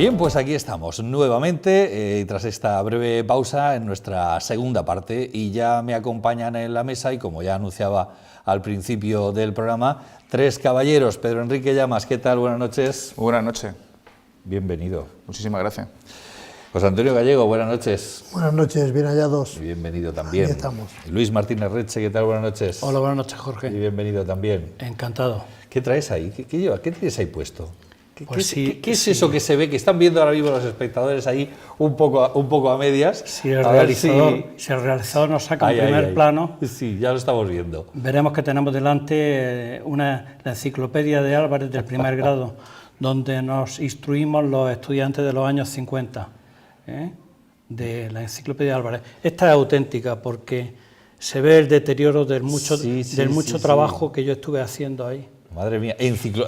Bien, pues aquí estamos nuevamente, tras esta breve pausa en nuestra segunda parte, y ya me acompañan en la mesa, y como ya anunciaba al principio del programa, tres caballeros. Pedro Enrique Llamas, ¿qué tal? Buenas noches. Muy buenas noches. Bienvenido. Muchísimas gracias. José Antonio Gallego, buenas noches. Buenas noches, bien hallados. Y bienvenido también. Aquí estamos. Luis Martínez Reche, ¿qué tal? Buenas noches. Hola, buenas noches, Jorge. Y bienvenido también. Encantado. ¿Qué traes ahí? ¿Qué llevas? ¿Qué tienes ahí puesto? ¿Qué es eso que se ve, que están viendo ahora mismo los espectadores ahí un poco a medias? Si el realizador nos saca un primer plano, sí, ya lo estamos viendo. Veremos que tenemos delante la enciclopedia de Álvarez del primer grado, donde nos instruimos los estudiantes de los años 50, de la enciclopedia de Álvarez. Esta es auténtica porque se ve el deterioro del mucho trabajo que yo estuve haciendo ahí. Madre mía,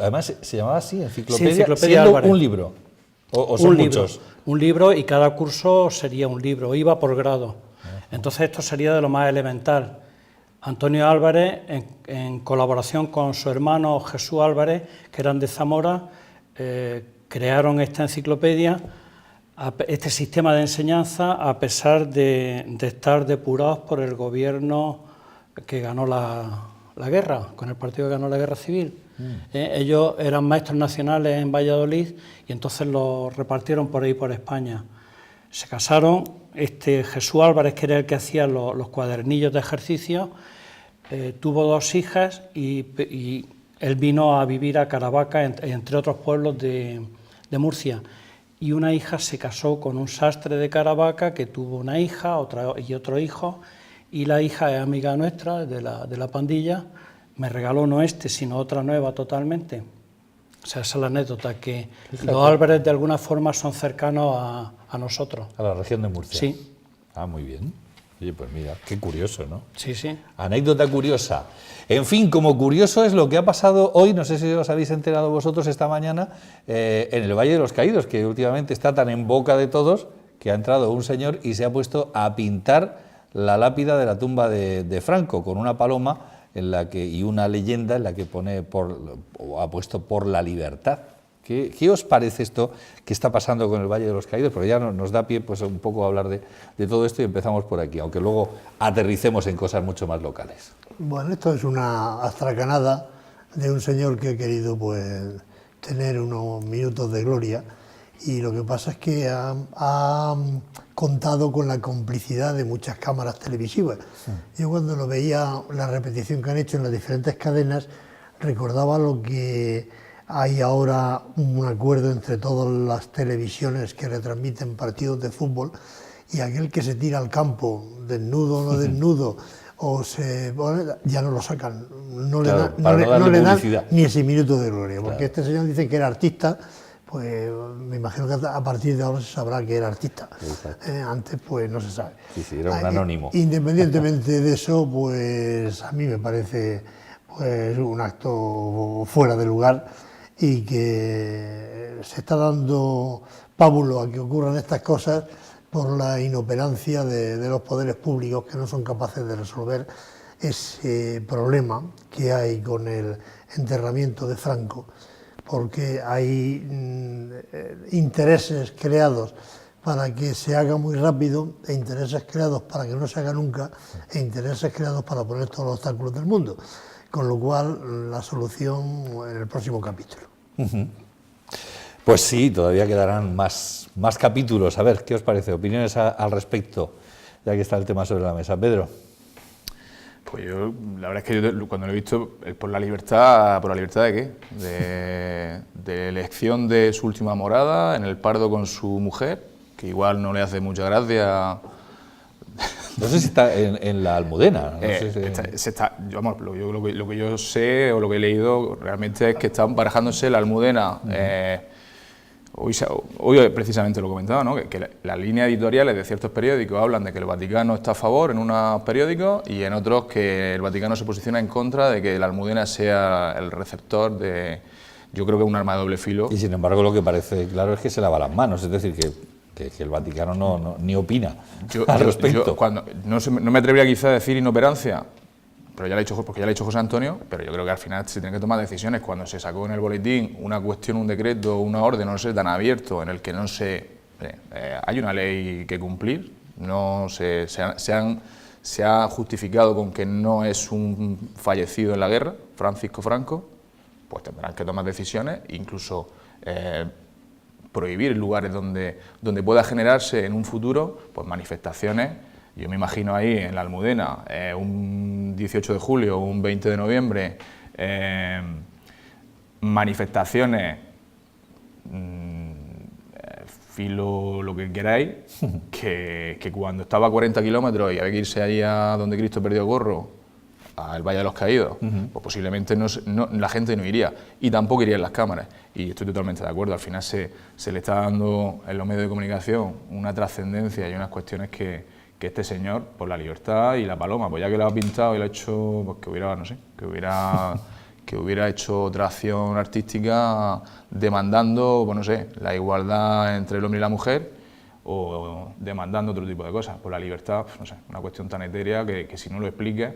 además se llamaba así, enciclopedia Enciclopedia Álvarez. Un libro, o son muchos. Un libro, y cada curso sería un libro, iba por grado. Entonces esto sería de lo más elemental. Antonio Álvarez, en colaboración con su hermano Jesús Álvarez, que eran de Zamora, crearon esta enciclopedia, este sistema de enseñanza, a pesar de estar depurados por el gobierno que ganó la guerra, con el partido que ganó la guerra civil. Ellos eran maestros nacionales en Valladolid y entonces los repartieron por ahí, por España. Se casaron, Jesús Álvarez, que era el que hacía los cuadernillos de ejercicio, tuvo dos hijas y él vino a vivir a Caravaca, entre otros pueblos de Murcia. Y una hija se casó con un sastre de Caravaca que tuvo una hija y otro hijo, y la hija es amiga nuestra de la pandilla. Me regaló no sino otra nueva totalmente. O sea, esa es la anécdota, que los Álvarez de alguna forma son cercanos a nosotros. A la región de Murcia. Sí. Ah, muy bien. Oye, pues mira, qué curioso, ¿no? Sí, sí. Anécdota curiosa. En fin, como curioso es lo que ha pasado hoy, no sé si os habéis enterado vosotros esta mañana, en el Valle de los Caídos, que últimamente está tan en boca de todos, que ha entrado un señor y se ha puesto a pintar la lápida de la tumba de Franco, con una paloma y una leyenda en la que ha puesto por la libertad. ¿Qué os parece esto que está pasando con el Valle de los Caídos? Porque ya nos da pie pues, un poco a hablar de todo esto, y empezamos por aquí, aunque luego aterricemos en cosas mucho más locales. Bueno, esto es una astracanada de un señor que ha querido pues tener unos minutos de gloria, y lo que pasa es que ha contado con la complicidad de muchas cámaras televisivas. Yo cuando lo veía, la repetición que han hecho en las diferentes cadenas, recordaba lo que hay ahora, un acuerdo entre todas las televisiones que retransmiten partidos de fútbol, y aquel que se tira al campo, desnudo o no desnudo, ya no lo sacan, no le dan ni ese minuto de gloria, porque este señor dice que era artista. Pues me imagino que a partir de ahora se sabrá que era artista. Antes pues no se sabe. Sí, era un anónimo. Independientemente de eso, pues a mí me parece pues un acto fuera de lugar, y que se está dando pábulo a que ocurran estas cosas por la inoperancia de los poderes públicos, que no son capaces de resolver ese problema que hay con el enterramiento de Franco, porque hay intereses creados para que se haga muy rápido, e intereses creados para que no se haga nunca, e intereses creados para poner todos los obstáculos del mundo. Con lo cual, la solución en el próximo capítulo. Pues sí, todavía quedarán más capítulos. A ver, ¿qué os parece? ¿Opiniones al respecto? Ya que está el tema sobre la mesa. Pedro. Pues yo, la verdad es que yo cuando lo he visto, ¿por la libertad de qué? De elección de su última morada, en el Pardo con su mujer, que igual no le hace mucha gracia. No sé si está en la Almudena. No sé lo que yo sé o lo que he leído realmente es que están barajándose la Almudena. Hoy precisamente lo comentaba, ¿no? que las líneas editoriales de ciertos periódicos hablan de que el Vaticano está a favor en unos periódicos, y en otros que el Vaticano se posiciona en contra de que la Almudena sea el receptor de, yo creo que un arma de doble filo. Y sin embargo lo que parece claro es que se lava las manos, es decir, que el Vaticano ni opina al respecto. No me atrevería quizá a decir inoperancia, pero ya le ha dicho José Antonio, pero yo creo que al final se tienen que tomar decisiones. Cuando se sacó en el boletín una cuestión, un decreto, una orden, no sé, tan abierto, en el que no se... hay una ley que cumplir, no se ha justificado con que no es un fallecido en la guerra, Francisco Franco, pues tendrán que tomar decisiones, incluso prohibir lugares donde pueda generarse en un futuro pues manifestaciones. Yo me imagino ahí en la Almudena, un 18 de julio o un 20 de noviembre, manifestaciones, filo lo que queráis, que cuando estaba a 40 kilómetros y había que irse allí a donde Cristo perdió gorro, al Valle de los Caídos, pues posiblemente la gente no iría, y tampoco irían las cámaras. Y estoy totalmente de acuerdo, al final se le está dando en los medios de comunicación una trascendencia y unas cuestiones que este señor, por la libertad y la paloma, pues ya que lo ha pintado y lo ha hecho, pues que hubiera, no sé, que hubiera hecho otra acción artística demandando, pues no sé, la igualdad entre el hombre y la mujer, o demandando otro tipo de cosas. Por la libertad, pues no sé, una cuestión tan etérea que si no lo expliques,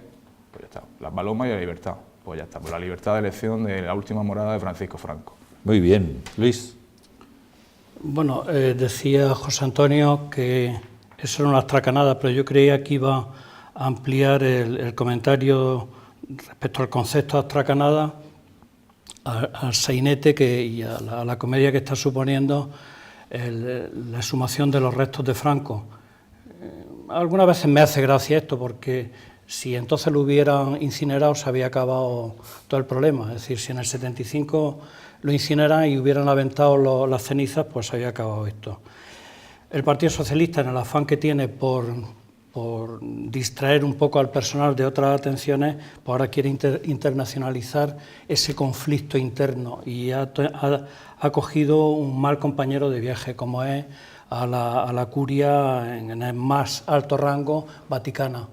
pues ya está. La paloma y la libertad, pues ya está. Por la libertad de elección de la última morada de Francisco Franco. Muy bien. Luis. Bueno, decía José Antonio que eso era una astracanada, pero yo creía que iba a ampliar el comentario respecto al concepto de astracanada al sainete y a la comedia que está suponiendo la exhumación de los restos de Franco. Algunas veces me hace gracia esto, porque si entonces lo hubieran incinerado se había acabado todo el problema. Es decir, si en el 75 lo incineran y hubieran aventado las cenizas, pues se había acabado esto. El Partido Socialista, en el afán que tiene por distraer un poco al personal de otras atenciones, pues ahora quiere internacionalizar ese conflicto interno y ha cogido un mal compañero de viaje, como es a la curia en el más alto rango vaticana.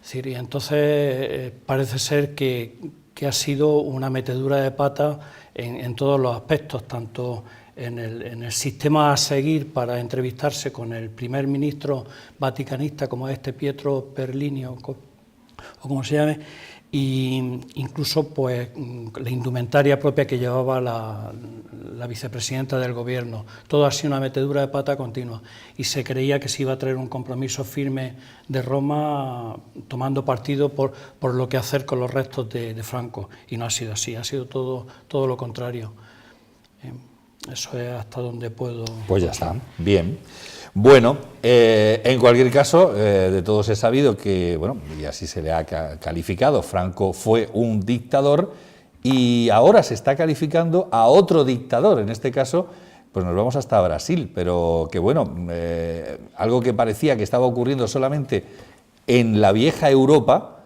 Es decir, y entonces parece ser que ha sido una metedura de pata en todos los aspectos, tanto en el sistema a seguir para entrevistarse con el primer ministro vaticanista, como es Pietro Perlini o como se llame, e incluso pues la indumentaria propia que llevaba la vicepresidenta del gobierno. Todo ha sido una metedura de pata continua y se creía que se iba a traer un compromiso firme de Roma tomando partido por lo que hacer con los restos de Franco, y no ha sido así, ha sido todo lo contrario. Eso es hasta donde puedo... Pues ya está, bien. Bueno, en cualquier caso, de todos he sabido que, bueno, y así se le ha calificado, Franco fue un dictador y ahora se está calificando a otro dictador, en este caso, pues nos vamos hasta Brasil, pero que bueno, algo que parecía que estaba ocurriendo solamente en la vieja Europa,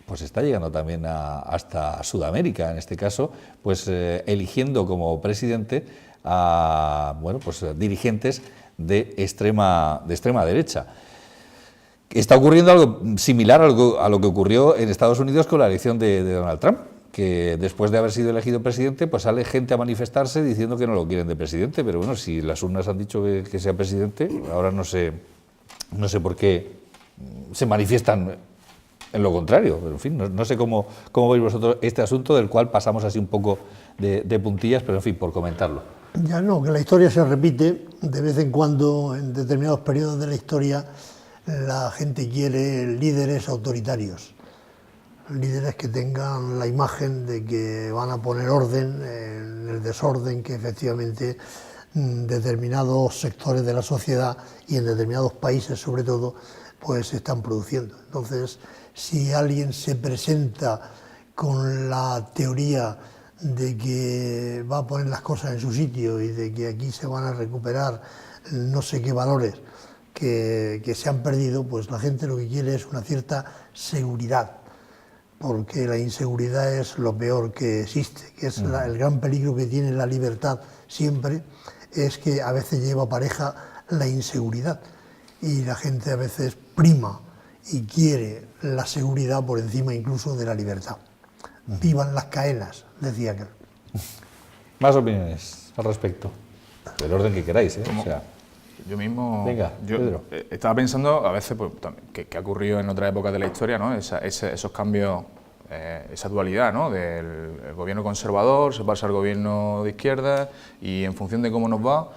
pues está llegando también hasta Sudamérica, en este caso, pues eligiendo como presidente a, bueno, pues dirigentes de extrema derecha. Está ocurriendo algo similar a lo que ocurrió en Estados Unidos con la elección de Donald Trump, que después de haber sido elegido presidente, pues sale gente a manifestarse diciendo que no lo quieren de presidente, pero bueno, si las urnas han dicho que sea presidente, ahora no sé por qué se manifiestan en lo contrario, pero en fin, no sé cómo veis vosotros este asunto, del cual pasamos así un poco de puntillas, pero en fin, por comentarlo. Ya no, que la historia se repite, de vez en cuando, en determinados periodos de la historia, la gente quiere líderes autoritarios, líderes que tengan la imagen de que van a poner orden en el desorden que efectivamente determinados sectores de la sociedad y en determinados países sobre todo, pues se están produciendo. Entonces, si alguien se presenta con la teoría de que va a poner las cosas en su sitio y de que aquí se van a recuperar no sé qué valores que se han perdido, pues la gente lo que quiere es una cierta seguridad, porque la inseguridad es lo peor que existe, que es el gran peligro que tiene la libertad siempre, es que a veces lleva pareja la inseguridad y la gente a veces prima y quiere la seguridad por encima incluso de la libertad. Vivan las caenas, decía aquel. Más opiniones al respecto, del orden que queráis, ¿eh? O sea... Yo mismo, Venga, Pedro. Estaba pensando a veces pues, que ha ocurrido en otras épocas de la historia, ¿no? Esos cambios, esa dualidad, ¿no? Del gobierno conservador, se pasa al gobierno de izquierda y en función de cómo nos va,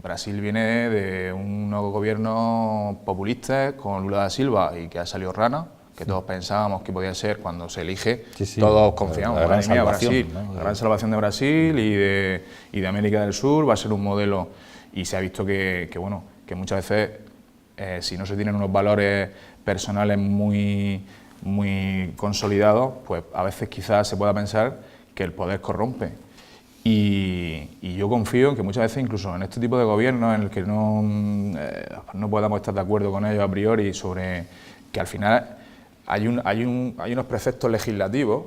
Brasil viene de unos gobiernos populistas con Lula da Silva y que ha salido rana, que todos pensábamos que podía ser cuando se elige, todos confiamos, la gran madre mía, salvación, Brasil, ¿no? la gran salvación de Brasil y de América del Sur, va a ser un modelo, y se ha visto que muchas veces si no se tienen unos valores personales muy consolidados, pues a veces quizás se pueda pensar que el poder corrompe. Y yo confío en que muchas veces, incluso en este tipo de gobiernos en el que no podamos estar de acuerdo con ellos a priori, sobre que al final hay unos preceptos legislativos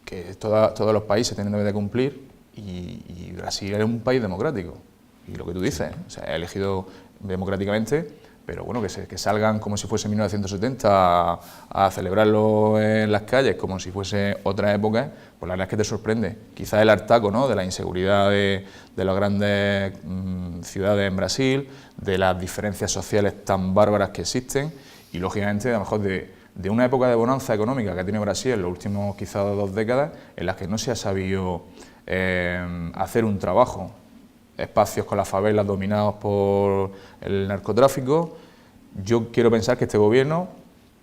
que todos los países tienen de cumplir, y Brasil es un país democrático. Y lo que tú dices, o sea, ha elegido democráticamente, pero bueno, que salgan como si fuese 1970 a celebrarlo en las calles como si fuese otra época, pues la verdad es que te sorprende. Quizás el hartaco, ¿no?, de la inseguridad de las grandes ciudades en Brasil, de las diferencias sociales tan bárbaras que existen, y lógicamente a lo mejor de una época de bonanza económica que ha tenido Brasil en los últimos quizás 2 décadas, en las que no se ha sabido hacer un trabajo. Espacios con las favelas dominados por el narcotráfico. Yo quiero pensar que este gobierno,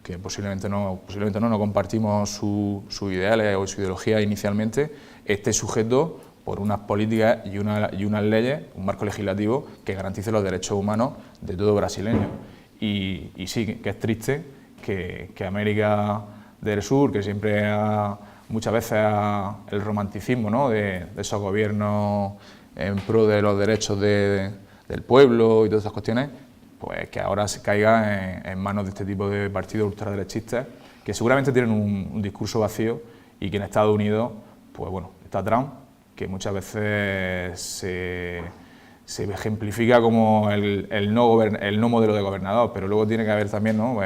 que posiblemente no compartimos sus ideales o su ideología inicialmente, esté sujeto por unas políticas y unas leyes, un marco legislativo que garantice los derechos humanos de todo brasileño. Y sí, que es triste que América del Sur, que siempre muchas veces el romanticismo, ¿no?, de esos gobiernos en pro de los derechos del pueblo y todas esas cuestiones, pues que ahora se caiga en manos de este tipo de partidos ultraderechistas, que seguramente tienen un discurso vacío, y que en Estados Unidos, pues bueno, está Trump, que muchas veces se ejemplifica como el no modelo de gobernador, pero luego tiene que haber también, ¿no?,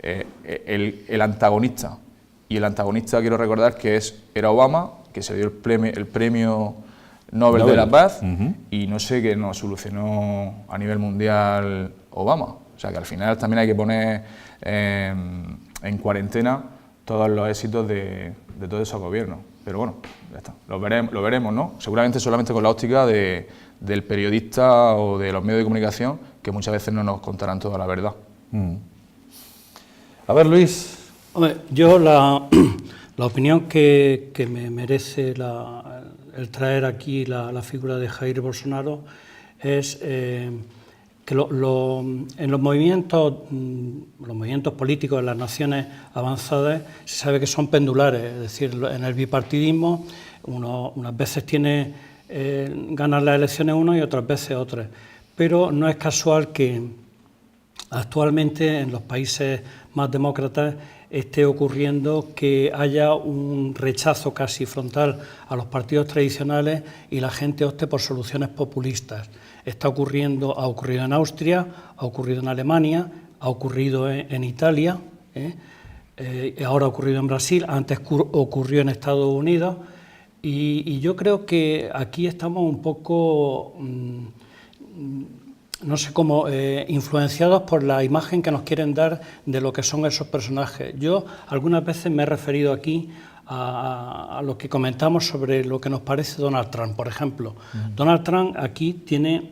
el antagonista. Y el antagonista, quiero recordar que era Obama, que se dio el premio Nobel de la Paz, y no sé qué nos solucionó a nivel mundial Obama. O sea que al final también hay que poner en cuarentena todos los éxitos de todos esos gobiernos. Pero bueno, ya está, lo veremos, ¿no? Seguramente solamente con la óptica del periodista o de los medios de comunicación, que muchas veces no nos contarán toda la verdad. A ver, Luis. Hombre, yo la opinión que me merece el traer aquí la figura de Jair Bolsonaro es que en los movimientos políticos de las naciones avanzadas se sabe que son pendulares, es decir, en el bipartidismo unas veces ganan las elecciones unos y otras veces otros, pero no es casual que actualmente en los países más demócratas esté ocurriendo que haya un rechazo casi frontal a los partidos tradicionales y la gente opte por soluciones populistas. Ha ocurrido en Austria, ha ocurrido en Alemania, ha ocurrido en Italia, ahora ha ocurrido en Brasil, antes ocurrió en Estados Unidos, y yo creo que aquí estamos un poco no sé cómo, influenciados por la imagen que nos quieren dar de lo que son esos personajes. Yo algunas veces me he referido aquí a lo que comentamos sobre lo que nos parece Donald Trump, por ejemplo. Donald Trump aquí tiene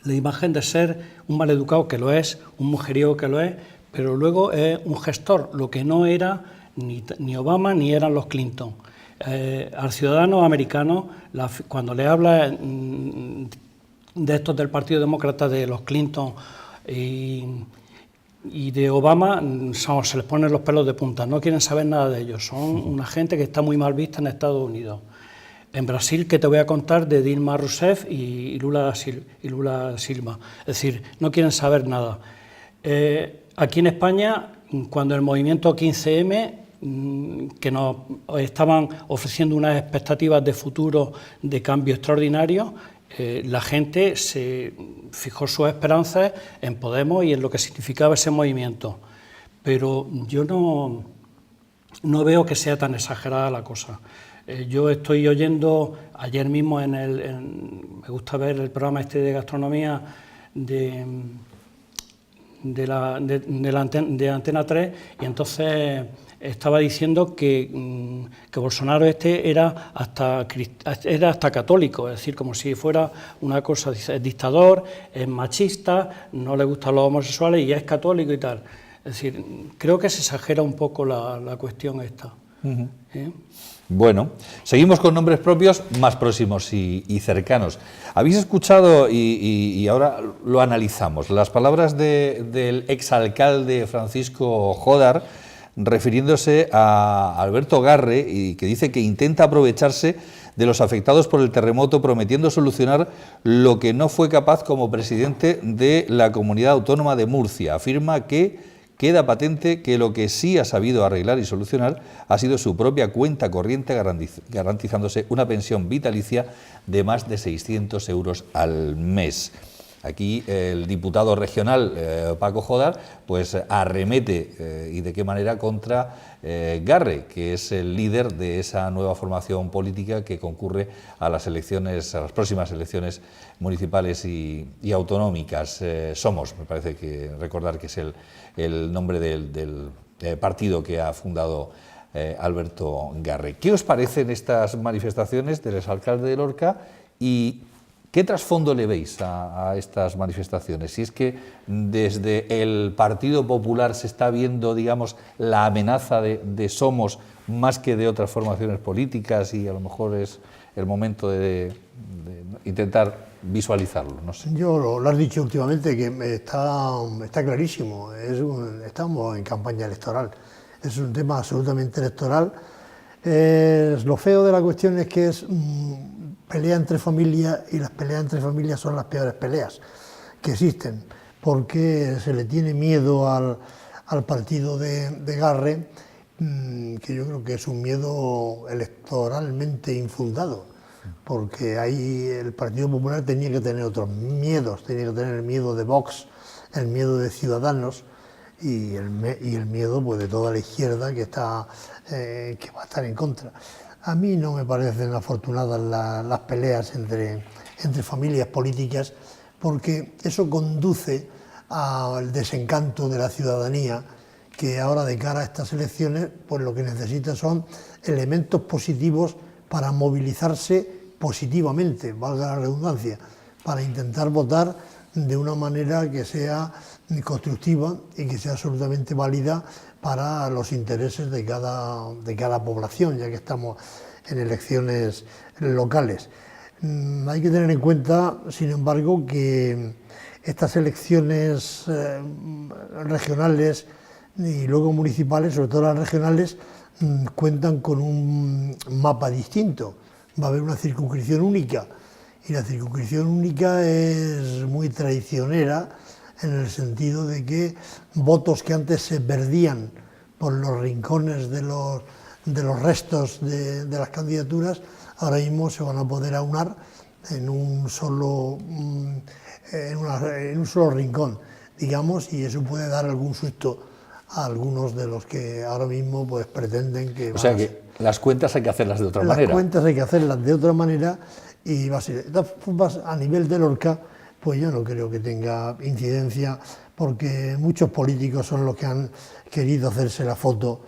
la imagen de ser un maleducado, que lo es, un mujeriego, que lo es, pero luego es un gestor, lo que no era ni Obama ni eran los Clinton. Al ciudadano americano, cuando le habla de estos del Partido Demócrata, de los Clinton y de Obama, se les ponen los pelos de punta, no quieren saber nada de ellos, son una gente que está muy mal vista en Estados Unidos. En Brasil, ¿qué te voy a contar de Dilma Rousseff y Lula Silva? Es decir, no quieren saber nada. Aquí en España, cuando el movimiento 15M, que nos estaban ofreciendo unas expectativas de futuro de cambio extraordinario, la gente se fijó sus esperanzas en Podemos y en lo que significaba ese movimiento. Pero yo no veo que sea tan exagerada la cosa. Yo estoy oyendo, ayer mismo me gusta ver el programa este de gastronomía de Antena 3, y entonces estaba diciendo que Bolsonaro era hasta católico, es decir, como si fuera una cosa, es dictador, es machista, no le gustan los homosexuales y es católico y tal. Es decir, creo que se exagera un poco la cuestión esta. Bueno, seguimos con nombres propios más próximos y cercanos. Habéis escuchado, y ahora lo analizamos, las palabras del exalcalde Francisco Jódar, refiriéndose a Alberto Garre, y que dice que intenta aprovecharse de los afectados por el terremoto, prometiendo solucionar lo que no fue capaz como presidente de la Comunidad Autónoma de Murcia. Afirma que queda patente que lo que sí ha sabido arreglar y solucionar ha sido su propia cuenta corriente, garantizándose una pensión vitalicia de más de 600 euros al mes. Aquí el diputado regional Paco Jódar pues arremete y de qué manera contra Garre, que es el líder de esa nueva formación política que concurre a las próximas elecciones municipales y autonómicas. Somos, me parece que recordar que es el nombre del partido que ha fundado Alberto Garre. ¿Qué os parecen estas manifestaciones del exalcalde de Lorca y qué trasfondo le veis a estas manifestaciones? Si es que desde el Partido Popular se está viendo, digamos, la amenaza de Somos más que de otras formaciones políticas, y a lo mejor es el momento de intentar visualizarlo, no sé. Yo lo has dicho últimamente, que está clarísimo, estamos en campaña electoral, es un tema absolutamente electoral. Lo feo de la cuestión es que es pelea entre familias, y las peleas entre familias son las peores peleas que existen, porque se le tiene miedo al partido de Garre, que yo creo que es un miedo electoralmente infundado, porque ahí el Partido Popular tenía que tener otros miedos, tenía que tener el miedo de Vox, el miedo de Ciudadanos y el miedo pues de toda la izquierda que va a estar en contra. A mí no me parecen afortunadas las peleas entre familias políticas, porque eso conduce al desencanto de la ciudadanía, que ahora de cara a estas elecciones pues lo que necesita son elementos positivos para movilizarse positivamente, valga la redundancia, para intentar votar de una manera que sea constructiva y que sea absolutamente válida para los intereses de cada población, ya que estamos en elecciones locales. Hay que tener en cuenta, sin embargo, que estas elecciones regionales y luego municipales, sobre todo las regionales, cuentan con un mapa distinto. Va a haber una circunscripción única, y la circunscripción única es muy traicionera, en el sentido de que votos que antes se perdían por los rincones de los restos de las candidaturas, ahora mismo se van a poder aunar en un solo rincón, digamos, y eso puede dar algún susto a algunos de los que ahora mismo pues pretenden que... O sea que las cuentas hay que hacerlas de otra manera. Las cuentas hay que hacerlas de otra manera, y va a ser, a nivel de Lorca, pues yo no creo que tenga incidencia, porque muchos políticos son los que han querido hacerse la foto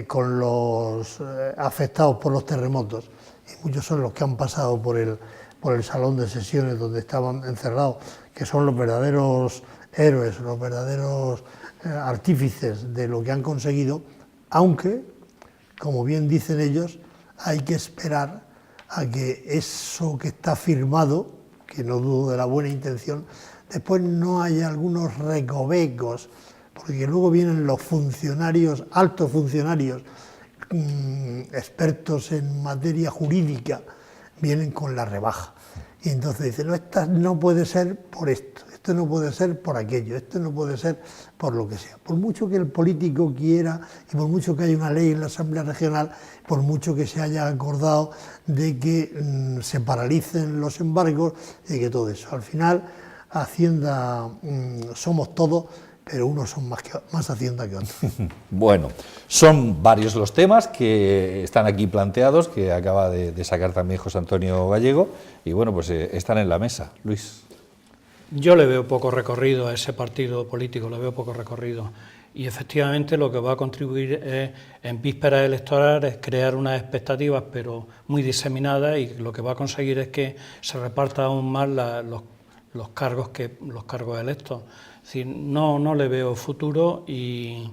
con los afectados por los terremotos, y muchos son los que han pasado por el salón de sesiones donde estaban encerrados, que son los verdaderos héroes, los verdaderos artífices de lo que han conseguido, aunque, como bien dicen ellos, hay que esperar a que eso que está firmado, que no dudo de la buena intención, después no haya algunos recovecos, porque luego vienen los funcionarios, altos funcionarios, expertos en materia jurídica, vienen con la rebaja. Y entonces dicen, no, esta no puede ser por esto no puede ser por aquello, esto no puede ser por lo que sea. Por mucho que el político quiera, y por mucho que haya una ley en la Asamblea Regional, por mucho que se haya acordado de que se paralicen los embargos, de que todo eso. Al final, Hacienda somos todos, pero unos son más Hacienda que otros. Bueno, son varios los temas que están aquí planteados, que acaba de sacar también José Antonio Gallego, y bueno, pues están en la mesa. Luis. Yo le veo poco recorrido a ese partido político, le veo poco recorrido. Y efectivamente lo que va a contribuir en vísperas electorales es crear unas expectativas, pero muy diseminadas, y lo que va a conseguir es que se repartan aún más los cargos electos. Es decir, no le veo futuro, y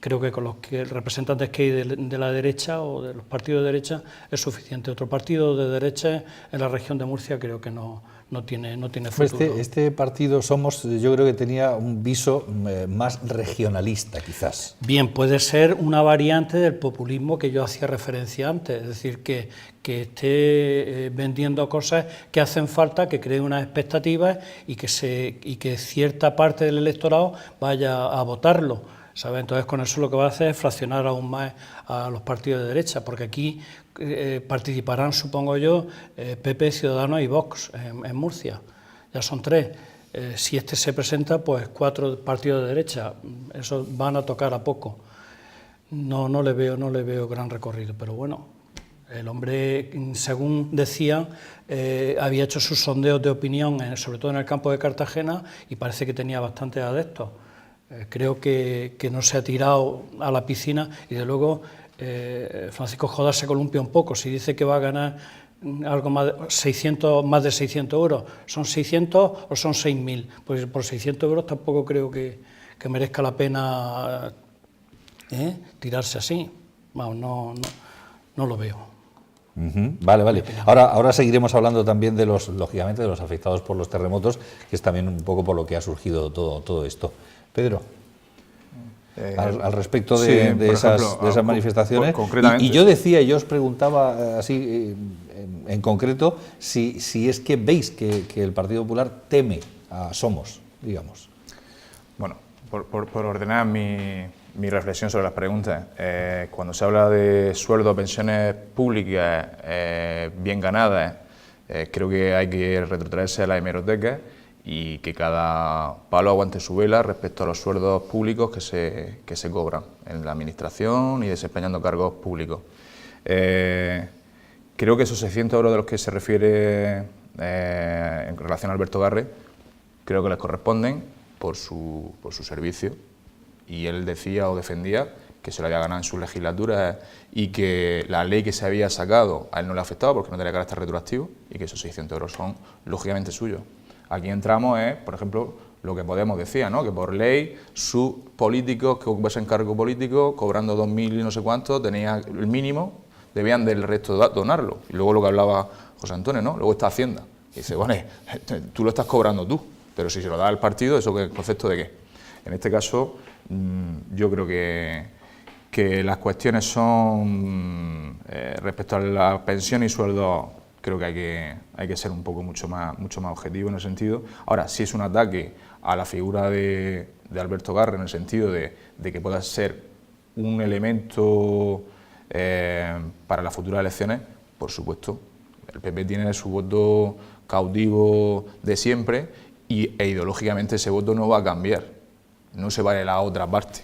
creo que con los representantes que hay de la derecha o de los partidos de derecha es suficiente. Otro partido de derecha en la región de Murcia creo que no tiene futuro. Este partido Somos, yo creo que tenía un viso más regionalista, quizás. Bien, puede ser una variante del populismo que yo hacía referencia antes, es decir, que esté vendiendo cosas que hacen falta, que cree unas expectativas y que cierta parte del electorado vaya a votarlo, ¿sabe? Entonces, con eso lo que va a hacer es fraccionar aún más a los partidos de derecha, porque aquí participarán, supongo yo, PP, Ciudadanos y Vox en Murcia. Ya son 3. Si este se presenta, pues 4 partidos de derecha. Eso van a tocar a poco. No le veo gran recorrido, pero bueno, el hombre, según decían, había hecho sus sondeos de opinión, sobre todo en el campo de Cartagena, y parece que tenía bastantes adeptos. Creo que no se ha tirado a la piscina, y de luego Francisco Jodar se columpia un poco. Si dice que va a ganar algo más de 600 euros, ¿son 600 o son 6.000? Pues por 600 euros tampoco creo que merezca la pena tirarse así. Vamos, no lo veo. Vale. Ahora seguiremos hablando también lógicamente, de los afectados por los terremotos, que es también un poco por lo que ha surgido todo esto. Pedro, al respecto de esas manifestaciones, y yo decía, yo os preguntaba así en concreto, si es que veis que el Partido Popular teme a Somos, digamos. Bueno, por ordenar mi reflexión sobre las preguntas, cuando se habla de sueldos o pensiones públicas bien ganadas, creo que hay que retrotraerse a la hemeroteca y que cada palo aguante su vela respecto a los sueldos públicos que se cobran en la administración y desempeñando cargos públicos. Creo que esos 600 euros de los que se refiere en relación a Alberto Garre, creo que les corresponden por su servicio, y él decía o defendía que se lo había ganado en su legislatura y que la ley que se había sacado a él no le afectaba porque no tenía carácter retroactivo, y que esos 600 euros son lógicamente suyos. Aquí entramos, por ejemplo, lo que Podemos decía, ¿no? Que por ley sus políticos que ocupasen cargo político, cobrando 2.000 y no sé cuánto, tenían el mínimo, debían del resto donarlo. Y luego lo que hablaba José Antonio, ¿no? Luego está Hacienda. Y dice, bueno, tú lo estás cobrando tú, pero si se lo da al partido, ¿eso qué concepto de qué? En este caso, yo creo que las cuestiones son, respecto a la pensión y sueldos, creo que hay que ser un poco mucho más objetivo en ese sentido. Ahora, si es un ataque a la figura de Alberto Garre, en el sentido de que pueda ser un elemento para las futuras elecciones, por supuesto, el PP tiene su voto cautivo de siempre e ideológicamente ese voto no va a cambiar, no se va a ir a la otra parte.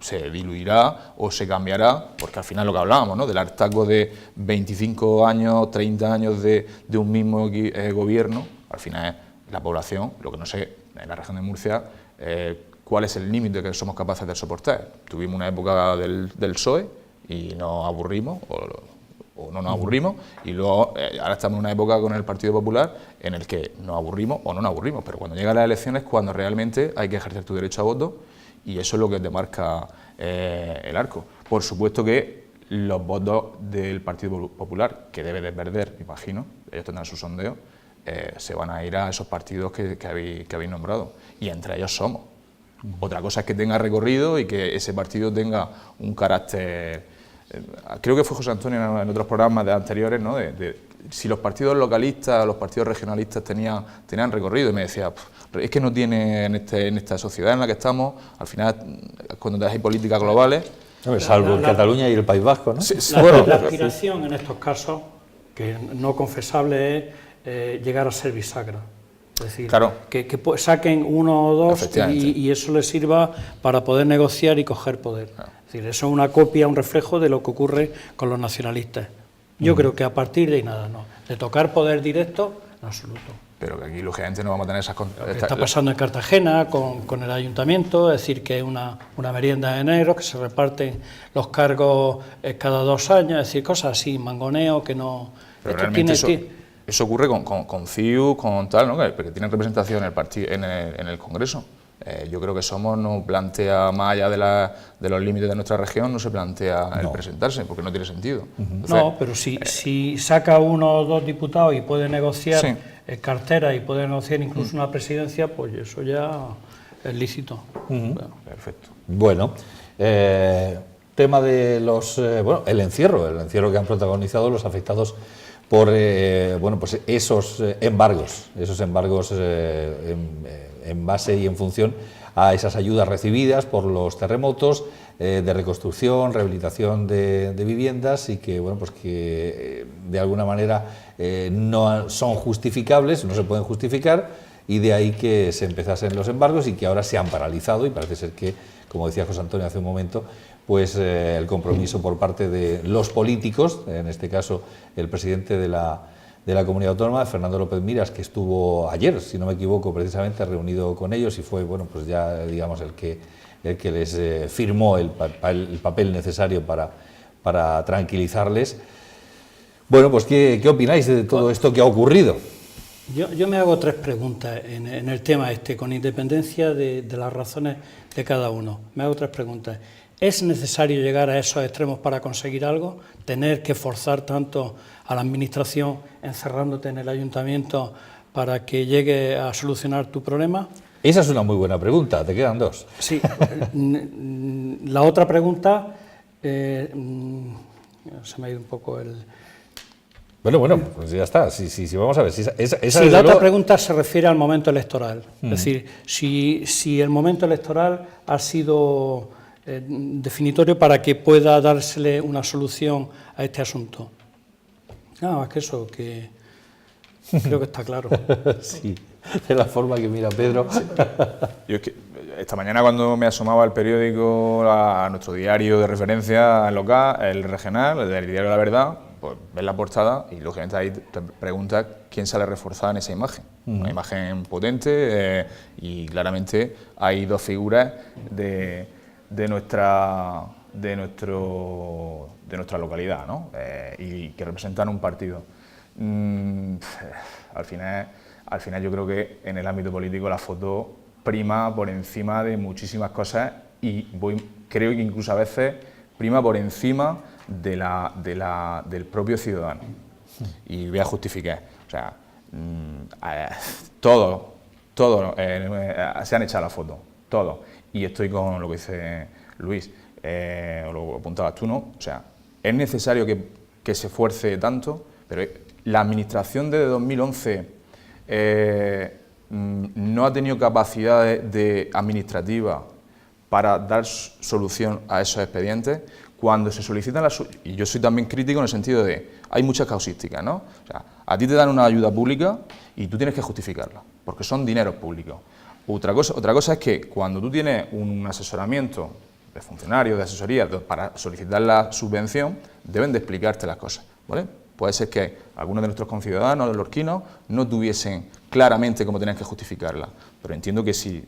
Se diluirá o se cambiará, porque al final lo que hablábamos, ¿no? Del hartazgo de 25 años, 30 años de un mismo gobierno, al final es la población, lo que no sé, en la región de Murcia, cuál es el límite que somos capaces de soportar. Tuvimos una época del PSOE y nos aburrimos, o no nos aburrimos, y luego ahora estamos en una época con el Partido Popular en el que nos aburrimos o no nos aburrimos, pero cuando llegan las elecciones es cuando realmente hay que ejercer tu derecho a voto, y eso es lo que te marca el arco. Por supuesto que los votos del Partido Popular, que debe de perder, me imagino, ellos tendrán su sondeo, se van a ir a esos partidos que habéis nombrado, y entre ellos Somos. Otra cosa es que tenga recorrido y que ese partido tenga un carácter... creo que fue José Antonio en otros programas anteriores, ¿no? de si los partidos localistas, los partidos regionalistas tenían recorrido, y me decía, es que no tiene en esta sociedad en la que estamos, al final, cuando hay políticas globales... Salvo Cataluña y el País Vasco, ¿no? Sí, la aspiración en estos casos, que no confesable, es llegar a ser bisagra. Es decir, Claro. que saquen uno o dos Efectivamente. y eso les sirva para poder negociar y coger poder. Claro. Es decir, eso es una copia, un reflejo de lo que ocurre con los nacionalistas. Yo creo que a partir de ahí nada, no. De tocar poder directo, en absoluto. Pero que aquí, lógicamente, no vamos a tener esas... Lo que está pasando en Cartagena con el ayuntamiento, es decir, que es una merienda de enero, que se reparten los cargos cada 2 años, es decir, cosas así, mangoneo, que no... Pero esto realmente tiene- eso ocurre con CIU, con tal, ¿no? Que tienen representación en el Congreso. Yo creo que Somos no plantea, más allá de los límites de nuestra región, no se plantea el presentarse, porque no tiene sentido. Entonces, No, pero si saca 1 o 2 diputados y puede negociar Sí. cartera y puede negociar incluso una presidencia, pues eso ya es lícito. Bueno. perfecto. Bueno, tema de los, el encierro que han protagonizado los afectados por pues esos embargos en base y en función a esas ayudas recibidas por los terremotos de reconstrucción, rehabilitación de viviendas y que bueno pues que de alguna manera no son justificables, no se pueden justificar y de ahí que se empezasen los embargos y que ahora se han paralizado y parece ser que, como decía José Antonio hace un momento, pues el compromiso por parte de los políticos, en este caso el presidente de la Comunidad Autónoma, Fernando López Miras, que estuvo ayer, si no me equivoco, precisamente reunido con ellos y fue, bueno, pues ya digamos el que les firmó el papel necesario para tranquilizarles. Bueno, pues ¿qué opináis de todo esto que ha ocurrido? Yo me hago 3 preguntas en el tema con independencia de las razones de cada uno. Me hago 3 preguntas. ¿Es necesario llegar a esos extremos para conseguir algo? ¿Tener que forzar tanto a la Administración encerrándote en el Ayuntamiento para que llegue a solucionar tu problema? Esa es una muy buena pregunta, te quedan 2. Sí. La otra pregunta, se me ha ido un poco el... Bueno, pues ya está. Sí, vamos a ver. Sí, la otra pregunta se refiere al momento electoral. Es decir, si el momento electoral ha sido definitorio para que pueda dársele una solución a este asunto. Nada más que eso, que creo que está claro. Sí, de la forma que mira Pedro. Yo es que esta mañana cuando me asomaba al periódico, a nuestro diario de referencia local, el regional, el del diario La Verdad, pues ves la portada y lógicamente ahí te preguntas quién sale reforzada en esa imagen. Una imagen potente y claramente hay 2 figuras de nuestra localidad, ¿no? Y que representan un partido. Al final yo creo que en el ámbito político la foto prima por encima de muchísimas cosas y creo que incluso a veces prima por encima del propio ciudadano. Y voy a justificar. O sea, todos se han echado la foto, todos. Y estoy con lo que dice Luis, o lo apuntabas tú, ¿no? O sea, es necesario que se esfuerce tanto, pero la administración desde 2011 no ha tenido capacidad administrativa para dar solución a esos expedientes. Cuando se solicitan y yo soy también crítico en el sentido de, hay muchas causísticas, ¿no? O sea, a ti te dan una ayuda pública y tú tienes que justificarla, porque son dineros públicos. Otra cosa es que cuando tú tienes un asesoramiento de funcionarios, de asesoría, para solicitar la subvención, deben de explicarte las cosas, ¿vale? Puede ser que algunos de nuestros conciudadanos, los lorquinos, no tuviesen claramente cómo tenían que justificarla, pero entiendo que si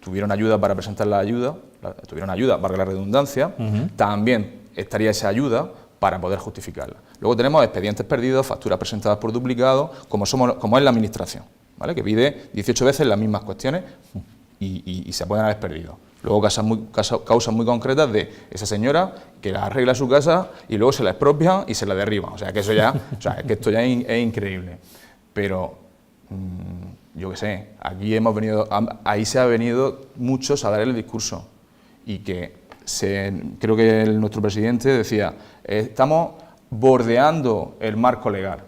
tuvieron ayuda para presentar la ayuda, valga la redundancia, también estaría esa ayuda para poder justificarla. Luego tenemos expedientes perdidos, facturas presentadas por duplicado, como es la Administración, ¿vale? Que pide 18 veces las mismas cuestiones y se pueden haber perdido. Luego causas muy concretas de esa señora que la arregla su casa y luego se la expropia y se la derriba. O sea, que eso ya, que esto ya es increíble. Pero yo qué sé, ahí se ha venido muchos a dar el discurso y que creo que nuestro presidente decía, estamos bordeando el marco legal.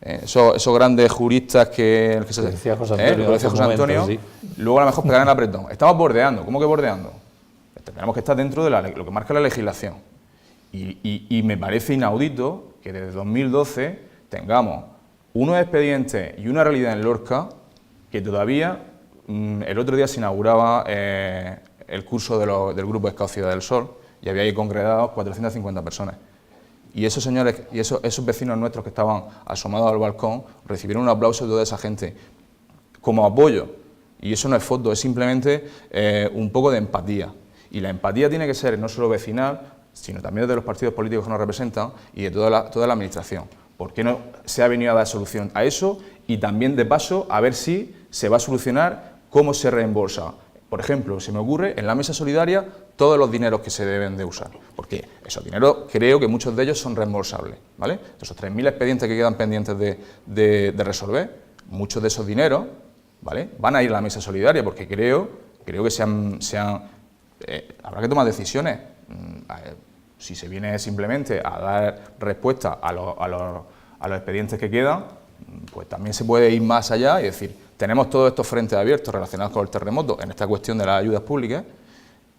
Esos grandes juristas que se decía José Antonio, sí. Luego a lo mejor pegarán el apretón. Estamos bordeando, ¿cómo que bordeando? Tenemos que estar dentro de lo que marca la legislación. Y me parece inaudito que desde 2012 tengamos unos expedientes y una realidad en Lorca que todavía, el otro día se inauguraba el curso del Grupo Scout Ciudad del Sol y había ahí congregados 450 personas. Y esos señores, y esos vecinos nuestros que estaban asomados al balcón, recibieron un aplauso de toda esa gente como apoyo. Y eso no es foto, es simplemente un poco de empatía. Y la empatía tiene que ser no solo vecinal, sino también de los partidos políticos que nos representan y de toda la administración. ¿Por qué no se ha venido a dar solución a eso? Y también, de paso, a ver si se va a solucionar cómo se reembolsa. Por ejemplo, se me ocurre, en la mesa solidaria, todos los dineros que se deben de usar, porque esos dineros creo que muchos de ellos son reembolsables, ¿vale? Esos 3.000 expedientes que quedan pendientes de resolver, muchos de esos dineros, ¿vale?, van a ir a la mesa solidaria, porque creo que habrá que tomar decisiones. Si se viene simplemente a dar respuesta a los expedientes que quedan, pues también se puede ir más allá y decir, tenemos todos estos frentes abiertos relacionados con el terremoto en esta cuestión de las ayudas públicas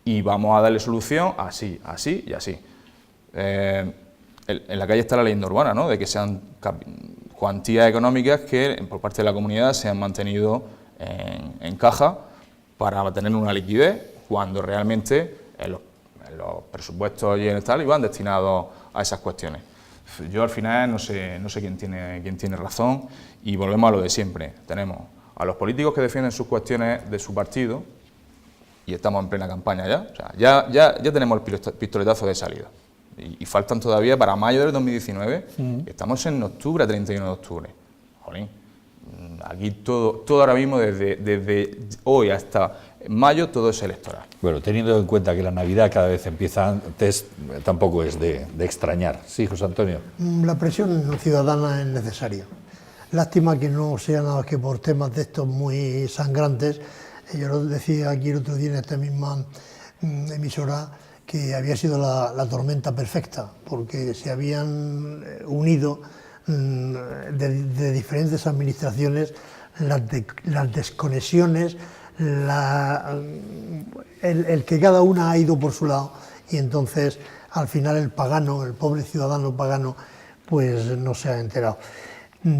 y vamos a darle solución así, así y así. En la calle está la leyenda urbana, ¿no?, de que sean cuantías económicas que por parte de la comunidad se han mantenido en caja para tener una liquidez cuando realmente los presupuestos y en tal iban destinados a esas cuestiones. Yo al final no sé quién tiene razón y volvemos a lo de siempre. Tenemos a los políticos que defienden sus cuestiones de su partido y estamos en plena campaña ya. O sea, ya tenemos el pistoletazo de salida y faltan todavía para mayo del 2019. Estamos en octubre, 31 de octubre. Jolín, aquí todo ahora mismo, desde hoy hasta mayo, todo es electoral. Bueno, teniendo en cuenta que la Navidad cada vez empieza antes, tampoco es de extrañar. Sí, José Antonio. La presión ciudadana es necesaria. Lástima que no sea nada que por temas de estos muy sangrantes. Yo lo decía aquí el otro día en esta misma emisora, que había sido la tormenta perfecta, porque se habían unido de diferentes administraciones las desconexiones, el que cada una ha ido por su lado, y entonces al final el pobre ciudadano pagano, pues no se ha enterado.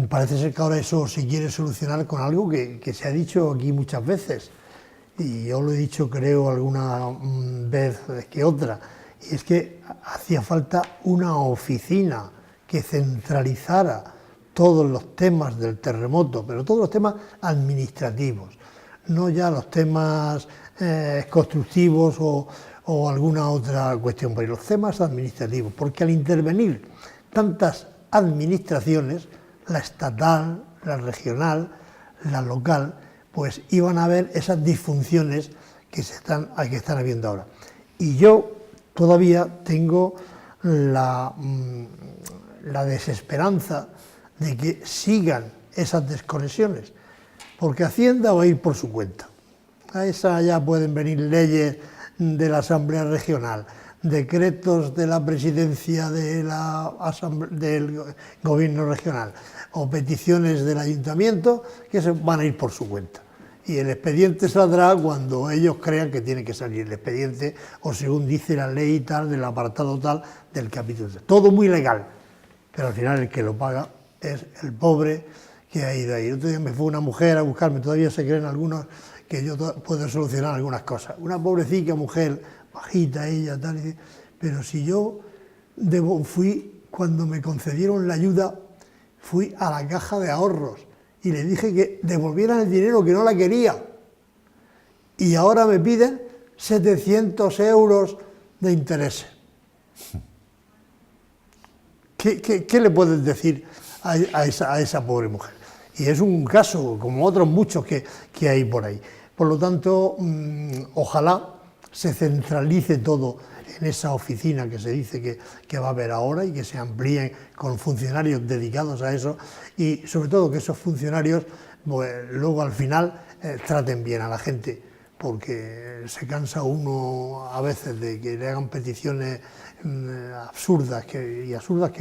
Parece ser que ahora eso se quiere solucionar con algo que se ha dicho aquí muchas veces, y yo lo he dicho creo alguna vez que otra, y es que hacía falta una oficina que centralizara todos los temas del terremoto, pero todos los temas administrativos, no ya los temas constructivos o alguna otra cuestión, pero los temas administrativos, porque al intervenir tantas administraciones, la estatal, la regional, la local, pues iban a haber esas disfunciones que están habiendo ahora. Y yo todavía tengo la desesperanza de que sigan esas desconexiones, porque Hacienda va a ir por su cuenta. A esa ya pueden venir leyes de la Asamblea Regional, decretos de la presidencia del Gobierno regional o peticiones del Ayuntamiento que se van a ir por su cuenta. Y el expediente saldrá cuando ellos crean que tiene que salir el expediente o según dice la ley tal, del apartado tal, del capítulo tal. Todo muy legal, pero al final el que lo paga es el pobre que ha ido ahí. El otro día me fue una mujer a buscarme, todavía se creen algunos que yo puedo solucionar algunas cosas. Una pobrecita mujer, bajita ella, tal, y, pero si yo fui, cuando me concedieron la ayuda, fui a la caja de ahorros y le dije que devolvieran el dinero, que no la quería. Y ahora me piden 700 euros de intereses. ¿Qué le puedes decir a esa pobre mujer? Y es un caso, como otros muchos que hay por ahí. Por lo tanto, ojalá se centralice todo en esa oficina que se dice que va a haber ahora y que se amplíen con funcionarios dedicados a eso y sobre todo que esos funcionarios pues, luego al final traten bien a la gente, porque se cansa uno a veces de que le hagan peticiones absurdas que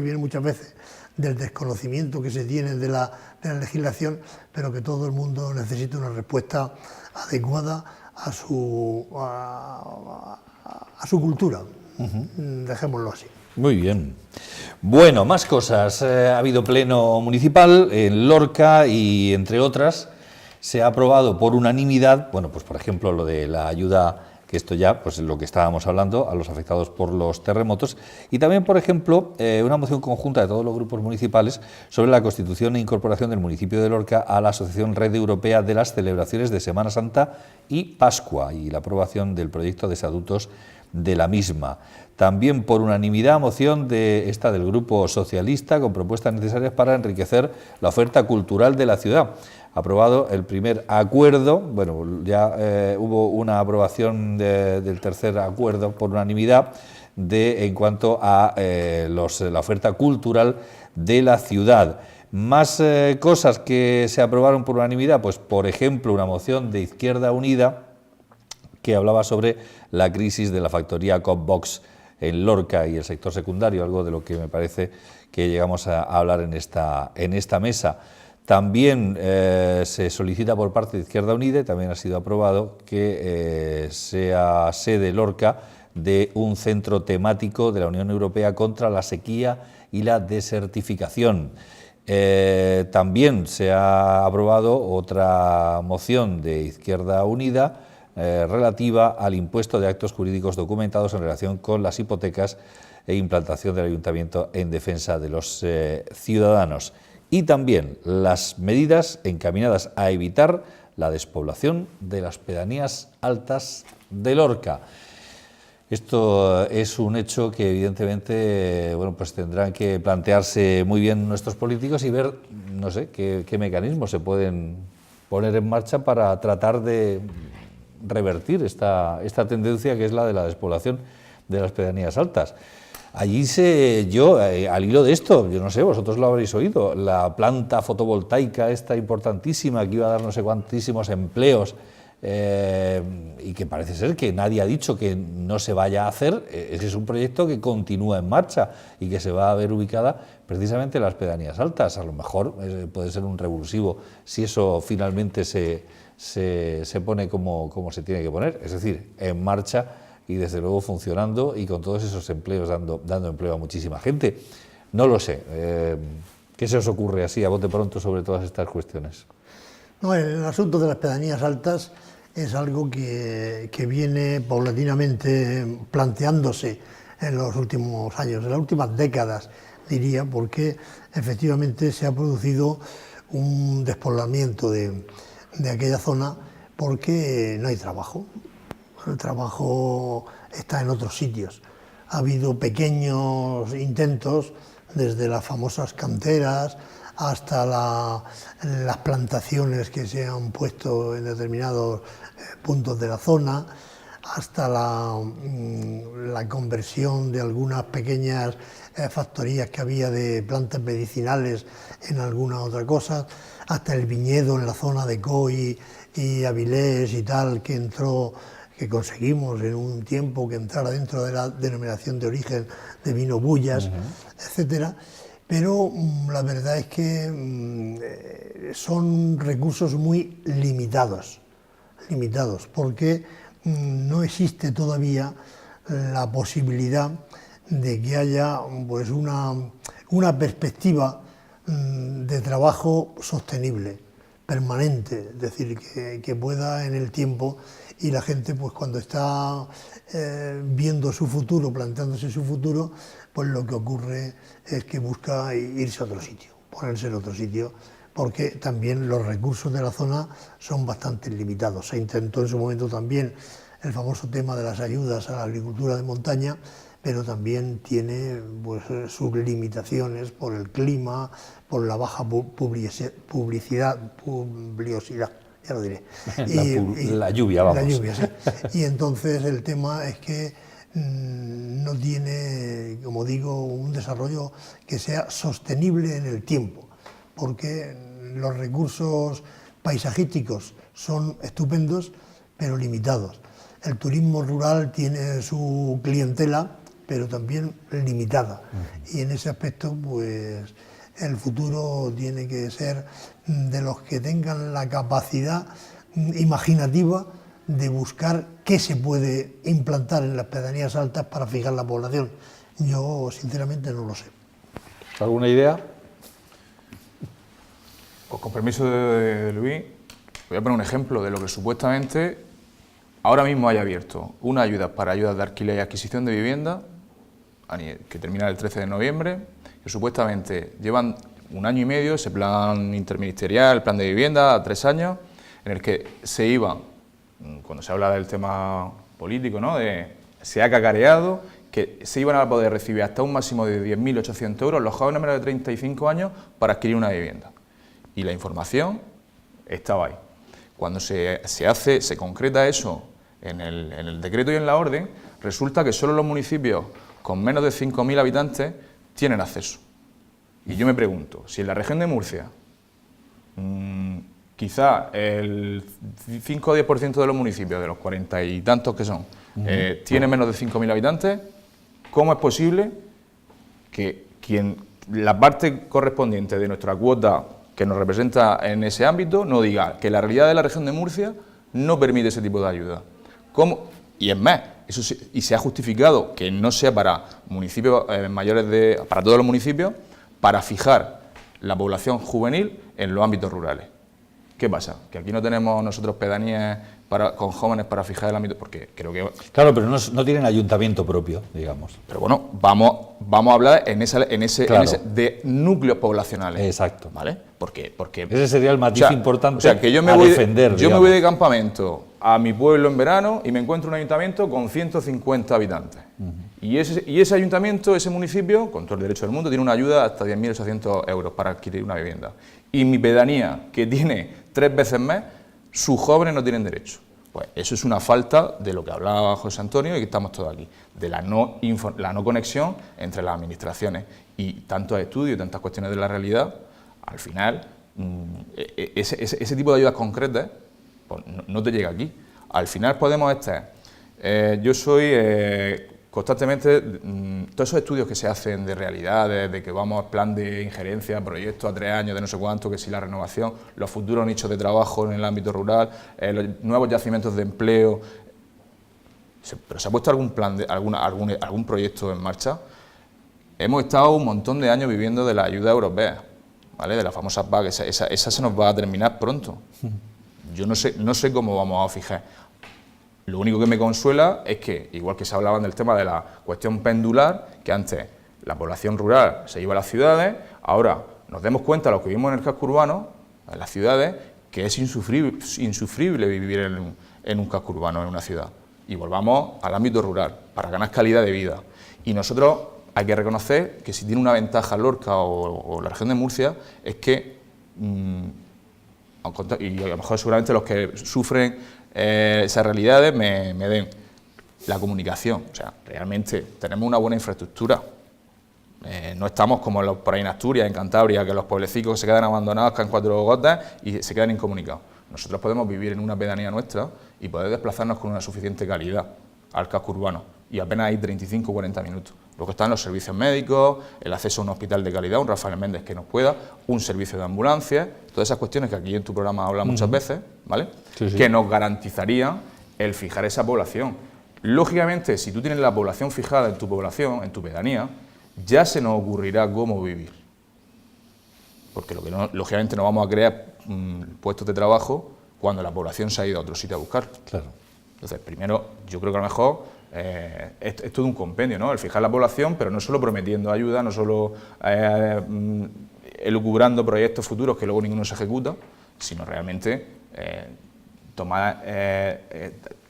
vienen muchas veces del desconocimiento que se tiene de la legislación, pero que todo el mundo necesita una respuesta adecuada a su cultura. Dejémoslo así. Muy bien. Bueno, más cosas. Ha habido pleno municipal en Lorca y, entre otras, se ha aprobado por unanimidad, bueno, pues por ejemplo lo de la ayuda, que esto ya, pues lo que estábamos hablando, a los afectados por los terremotos, y también, por ejemplo, una moción conjunta de todos los grupos municipales sobre la constitución e incorporación del municipio de Lorca a la Asociación Red Europea de las Celebraciones de Semana Santa y Pascua, y la aprobación del proyecto de estatutos de la misma. También por unanimidad moción del Grupo Socialista con propuestas necesarias para enriquecer la oferta cultural de la ciudad. Aprobado el primer acuerdo, bueno, ya hubo una aprobación del tercer acuerdo por unanimidad en cuanto a la oferta cultural de la ciudad. Más cosas que se aprobaron por unanimidad, pues por ejemplo una moción de Izquierda Unida que hablaba sobre la crisis de la factoría Copbox en Lorca y el sector secundario, algo de lo que me parece que llegamos a hablar en esta mesa. También se solicita por parte de Izquierda Unida, y también ha sido aprobado, que sea sede Lorca de un centro temático de la Unión Europea contra la sequía y la desertificación. También se ha aprobado otra moción de Izquierda Unida relativa al impuesto de actos jurídicos documentados en relación con las hipotecas e implantación del ayuntamiento en defensa de los ciudadanos. Y también las medidas encaminadas a evitar la despoblación de las pedanías altas de Lorca. Esto es un hecho que evidentemente, bueno, pues tendrán que plantearse muy bien nuestros políticos y ver, no sé, qué mecanismos se pueden poner en marcha para tratar de revertir esta tendencia que es la de la despoblación de las pedanías altas. Allí al hilo de esto, yo no sé, vosotros lo habréis oído, la planta fotovoltaica esta importantísima que iba a dar no sé cuantísimos empleos y que parece ser que nadie ha dicho que no se vaya a hacer, ese es un proyecto que continúa en marcha y que se va a ver ubicada precisamente en las pedanías altas. A lo mejor puede ser un revulsivo si eso finalmente se pone como se tiene que poner, es decir, en marcha y desde luego funcionando y con todos esos empleos dando empleo a muchísima gente. No lo sé. ¿Qué se os ocurre así a bote pronto sobre todas estas cuestiones? No, el asunto de las pedanías altas es algo que viene paulatinamente planteándose en los últimos años, en las últimas décadas, diría, porque efectivamente se ha producido un despoblamiento de aquella zona porque no hay trabajo. El trabajo está en otros sitios. Ha habido pequeños intentos, desde las famosas canteras hasta las plantaciones que se han puesto en determinados puntos de la zona, hasta la conversión de algunas pequeñas factorías que había de plantas medicinales en alguna otra cosa, hasta el viñedo en la zona de Coy y Avilés y tal, que conseguimos en un tiempo que entrara dentro de la denominación de origen de vino Bullas, etcétera. Pero la verdad es que son recursos muy limitados, porque no existe todavía la posibilidad de que haya pues una perspectiva de trabajo sostenible, permanente, es decir, que pueda en el tiempo, y la gente pues cuando está viendo su futuro, planteándose su futuro, pues lo que ocurre es que busca irse a otro sitio, ponerse en otro sitio, porque también los recursos de la zona son bastante limitados. Se intentó en su momento también el famoso tema de las ayudas a la agricultura de montaña, pero también tiene pues, sus limitaciones por el clima, por la baja publicidad, ya lo diré. La lluvia, vamos. La lluvia, sí. Y entonces el tema es que no tiene, como digo, un desarrollo que sea sostenible en el tiempo, porque los recursos paisajísticos son estupendos, pero limitados. El turismo rural tiene su clientela, pero también limitada. Y en ese aspecto, pues, el futuro tiene que ser de los que tengan la capacidad imaginativa de buscar qué se puede implantar en las pedanías altas para fijar la población. Yo, sinceramente, no lo sé. ¿Alguna idea? Pues con permiso de Luis, voy a poner un ejemplo de lo que supuestamente ahora mismo hay abierto una ayuda para ayudas de alquiler y adquisición de vivienda, que termina el 13 de noviembre, que supuestamente llevan 1 año y medio, ese plan interministerial, el plan de vivienda, a 3 años, en el que se iba, cuando se habla del tema político, ¿no?, se ha cacareado que se iban a poder recibir hasta un máximo de 10.800 euros los jóvenes menores de 35 años para adquirir una vivienda. Y la información estaba ahí. Cuando se concreta eso en el decreto y en la orden, resulta que solo los municipios con menos de 5.000 habitantes tienen acceso. Y yo me pregunto, si en la región de Murcia quizá el 5 o 10% de los municipios, de los 40 y tantos que son, tiene menos de 5.000 habitantes, ¿cómo es posible que la parte correspondiente de nuestra cuota que nos representa en ese ámbito no diga que la realidad de la región de Murcia no permite ese tipo de ayuda? ¿Cómo? Y es más, y se ha justificado que no sea para municipios mayores para todos los municipios, para fijar la población juvenil en los ámbitos rurales. ¿Qué pasa? Que aquí no tenemos nosotros pedanías con jóvenes para fijar el ámbito, porque creo que... Claro, pero no tienen ayuntamiento propio, digamos. Pero bueno, vamos a hablar en ese de núcleos poblacionales. Exacto. ¿Vale? Porque ese sería el matiz importante, o sea, que yo me voy de campamento a mi pueblo en verano y me encuentro un ayuntamiento con 150 habitantes. Y ese ayuntamiento, ese municipio, con todo el derecho del mundo, tiene una ayuda hasta 10.800 euros para adquirir una vivienda. Y mi pedanía, que tiene 3 veces más, sus jóvenes no tienen derecho. Pues eso es una falta de lo que hablaba José Antonio y que estamos todos aquí, de la no conexión entre las administraciones y tantos estudios y tantas cuestiones de la realidad. Al final, ese tipo de ayudas concretas pues, no te llega aquí. Al final podemos estar... yo soy constantemente... todos esos estudios que se hacen de realidad, de que vamos a plan de injerencia, proyectos a 3 años, de no sé cuánto, que si la renovación, los futuros nichos de trabajo en el ámbito rural, los nuevos yacimientos de empleo... ¿Pero se ha puesto algún plan, algún proyecto en marcha? Hemos estado un montón de años viviendo de la ayuda europea, ¿vale? De la famosa PAC, esa se nos va a terminar pronto. Yo no sé cómo vamos a fijar. Lo único que me consuela es que, igual que se hablaban del tema de la cuestión pendular, que antes la población rural se iba a las ciudades, ahora nos demos cuenta, los que vivimos en el casco urbano, en las ciudades, que es insufrible vivir en un casco urbano, en una ciudad. Y volvamos al ámbito rural, para ganar calidad de vida. Y nosotros hay que reconocer que si tiene una ventaja Lorca o la región de Murcia, es que, y a lo mejor seguramente los que sufren esas realidades me den la comunicación. O sea, realmente tenemos una buena infraestructura. No estamos como por ahí en Asturias, en Cantabria, que los pueblecicos se quedan abandonados, caen 4 gotas y se quedan incomunicados. Nosotros podemos vivir en una pedanía nuestra y poder desplazarnos con una suficiente calidad al casco urbano y apenas hay 35 o 40 minutos. Luego están los servicios médicos, el acceso a un hospital de calidad, un Rafael Méndez que nos pueda, un servicio de ambulancia, todas esas cuestiones que aquí en tu programa hablas muchas veces, ¿vale? Sí. Que nos garantizarían el fijar esa población. Lógicamente, si tú tienes la población fijada en tu población, en tu pedanía, ya se nos ocurrirá cómo vivir. Porque lógicamente no vamos a crear puestos de trabajo cuando la población se ha ido a otro sitio a buscar. Claro. Entonces, primero, yo creo que a lo mejor es todo un compendio, ¿no? El fijar la población, pero no solo prometiendo ayuda, no solo elucubrando proyectos futuros que luego ninguno se ejecuta, sino realmente tomar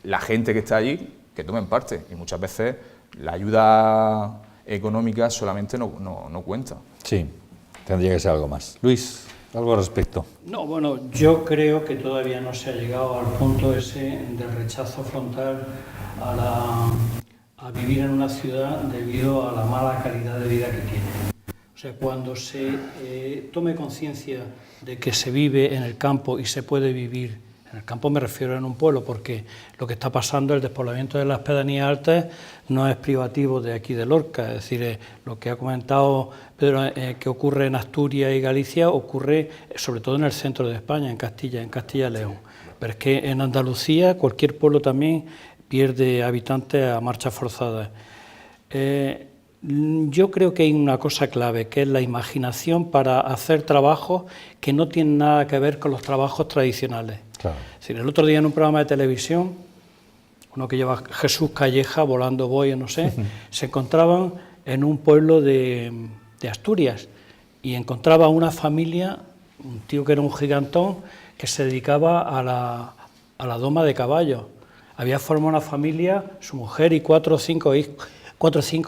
la gente que está allí, que tomen parte. Y muchas veces la ayuda económica solamente no cuenta. Sí, tendría que ser algo más. Luis, ¿algo al respecto? No, bueno, yo creo que todavía no se ha llegado al punto ese del rechazo frontal a vivir en una ciudad debido a la mala calidad de vida que tiene. O sea, cuando se tome conciencia de que se vive en el campo y se puede vivir en el campo, me refiero en un pueblo, porque lo que está pasando, el despoblamiento de las pedanías altas, no es privativo de aquí de Lorca. Es decir, lo que ha comentado Pedro, que ocurre en Asturias y Galicia, ocurre sobre todo en el centro de España, en Castilla y León. Pero es que en Andalucía cualquier pueblo también pierde habitantes a marchas forzadas. Yo creo que hay una cosa clave, que es la imaginación para hacer trabajos que no tienen nada que ver con los trabajos tradicionales. Claro. Es decir, el otro día en un programa de televisión, uno que lleva Jesús Calleja, Volando Voy, no sé, se encontraban en un pueblo de Asturias y encontraba una familia, un tío que era un gigantón, que se dedicaba a la doma de caballos. Había formado una familia, su mujer y 4 o 5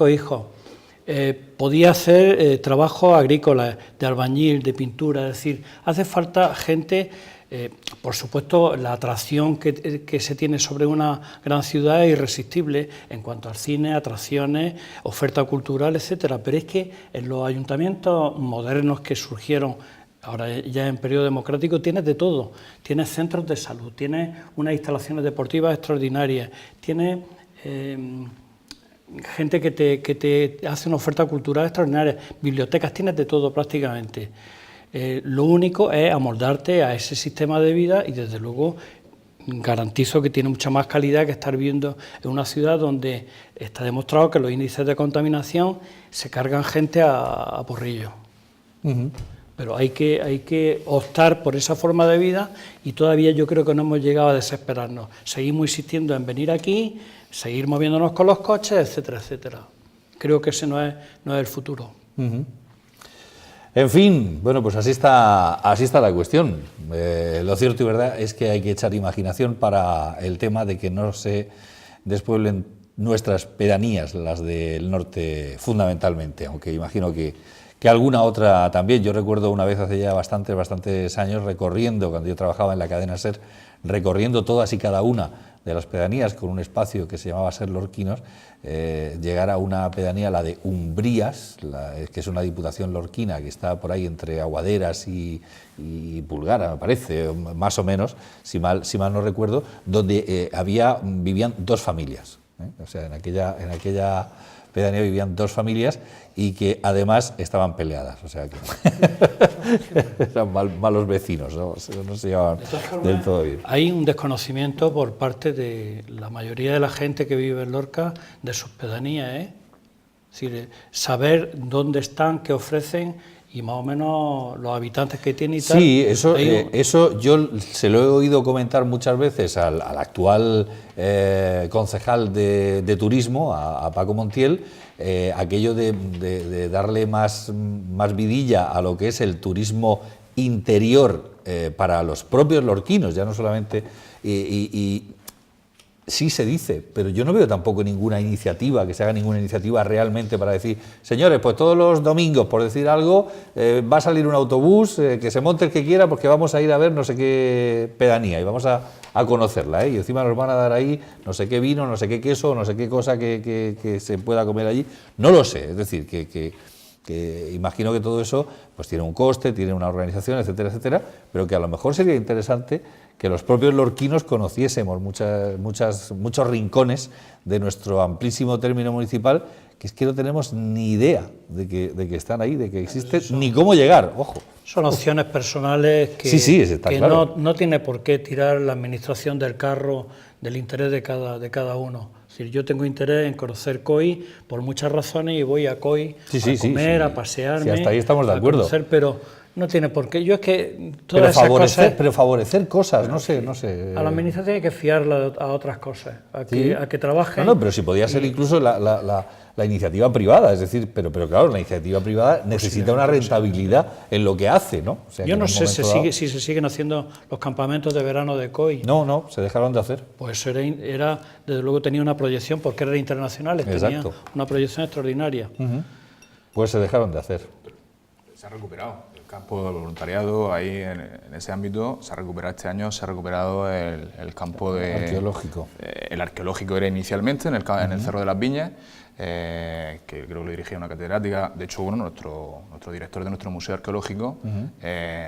hijos. Podía hacer trabajo agrícola, de albañil, de pintura, es decir, hace falta gente. Por supuesto, la atracción que se tiene sobre una gran ciudad es irresistible en cuanto al cine, atracciones, oferta cultural, etcétera. Pero es que en los ayuntamientos modernos que surgieron ahora ya en periodo democrático tienes de todo. Tienes centros de salud, tienes unas instalaciones deportivas extraordinarias, tienes gente que te hace una oferta cultural extraordinaria, bibliotecas, tienes de todo prácticamente. Lo único es amoldarte a ese sistema de vida y desde luego garantizo que tiene mucha más calidad que estar viviendo en una ciudad donde está demostrado que los índices de contaminación se cargan gente a porrillo. Pero hay que optar por esa forma de vida y todavía yo creo que no hemos llegado a desesperarnos. Seguimos insistiendo en venir aquí, seguir moviéndonos con los coches, etcétera, etcétera. Creo que ese no es el futuro. En fin, bueno, pues así está la cuestión. Lo cierto y verdad es que hay que echar imaginación para el tema de que no se despueblen nuestras pedanías, las del norte fundamentalmente, aunque imagino que alguna otra también. Yo recuerdo una vez hace ya bastantes años recorriendo, cuando yo trabajaba en la cadena SER, recorriendo todas y cada una de las pedanías con un espacio que se llamaba Ser Lorquinos, llegar a una pedanía, la de Umbrías, que es una diputación lorquina que está por ahí entre Aguaderas y Pulgara, me parece, más o menos, si mal no recuerdo, donde vivían 2 familias. O sea, en aquella pedanía vivían 2 familias y que además estaban peleadas, o sea que eran malos vecinos, no se llevaban del todo bien. Hay un desconocimiento por parte de la mayoría de la gente que vive en Lorca de sus pedanías, Es decir, saber dónde están, qué ofrecen y más o menos los habitantes que tienen y tal. Sí, eso yo se lo he oído comentar muchas veces al actual concejal de turismo, a Paco Montiel, aquello de darle más vidilla a lo que es el turismo interior para los propios lorquinos, ya no solamente... Sí se dice, pero yo no veo tampoco ninguna iniciativa, que se haga ninguna iniciativa realmente para decir, señores, pues todos los domingos, por decir algo, va a salir un autobús, que se monte el que quiera porque vamos a ir a ver no sé qué pedanía y vamos a conocerla, y encima nos van a dar ahí no sé qué vino, no sé qué queso, no sé qué cosa que se pueda comer allí, no lo sé, es decir, que imagino que todo eso pues tiene un coste, tiene una organización, etcétera, etcétera, pero que a lo mejor sería interesante que los propios lorquinos conociésemos muchos rincones de nuestro amplísimo término municipal, que es que no tenemos ni idea de que están ahí, de que existen, ni cómo llegar, ojo. Son opciones personales que, está que claro. no tiene por qué tirar la administración del carro del interés de cada uno. Es decir, yo tengo interés en conocer COI por muchas razones y voy a COI a comer, a pasearme, hasta ahí estamos de acuerdo. Conocer, pero no tiene por qué. Yo es que pero favorecer cosas, no sé. A la administración hay que fiarla a otras cosas, a que trabajen. No, pero si podía ser incluso la iniciativa privada, es decir, pero claro, la iniciativa privada necesita una rentabilidad en lo que hace, ¿no? O sea, yo no sé si se siguen haciendo los campamentos de verano de COI. No, se dejaron de hacer. Pues era desde luego tenía una proyección, porque era internacional, tenía una proyección extraordinaria. Pues se dejaron de hacer. Se ha recuperado. El campo del voluntariado, ahí en ese ámbito, se ha recuperado este año, se ha recuperado el campo arqueológico. El arqueológico era inicialmente en el Cerro de las Viñas, que creo que lo dirigía una catedrática. De hecho, nuestro director de nuestro museo arqueológico,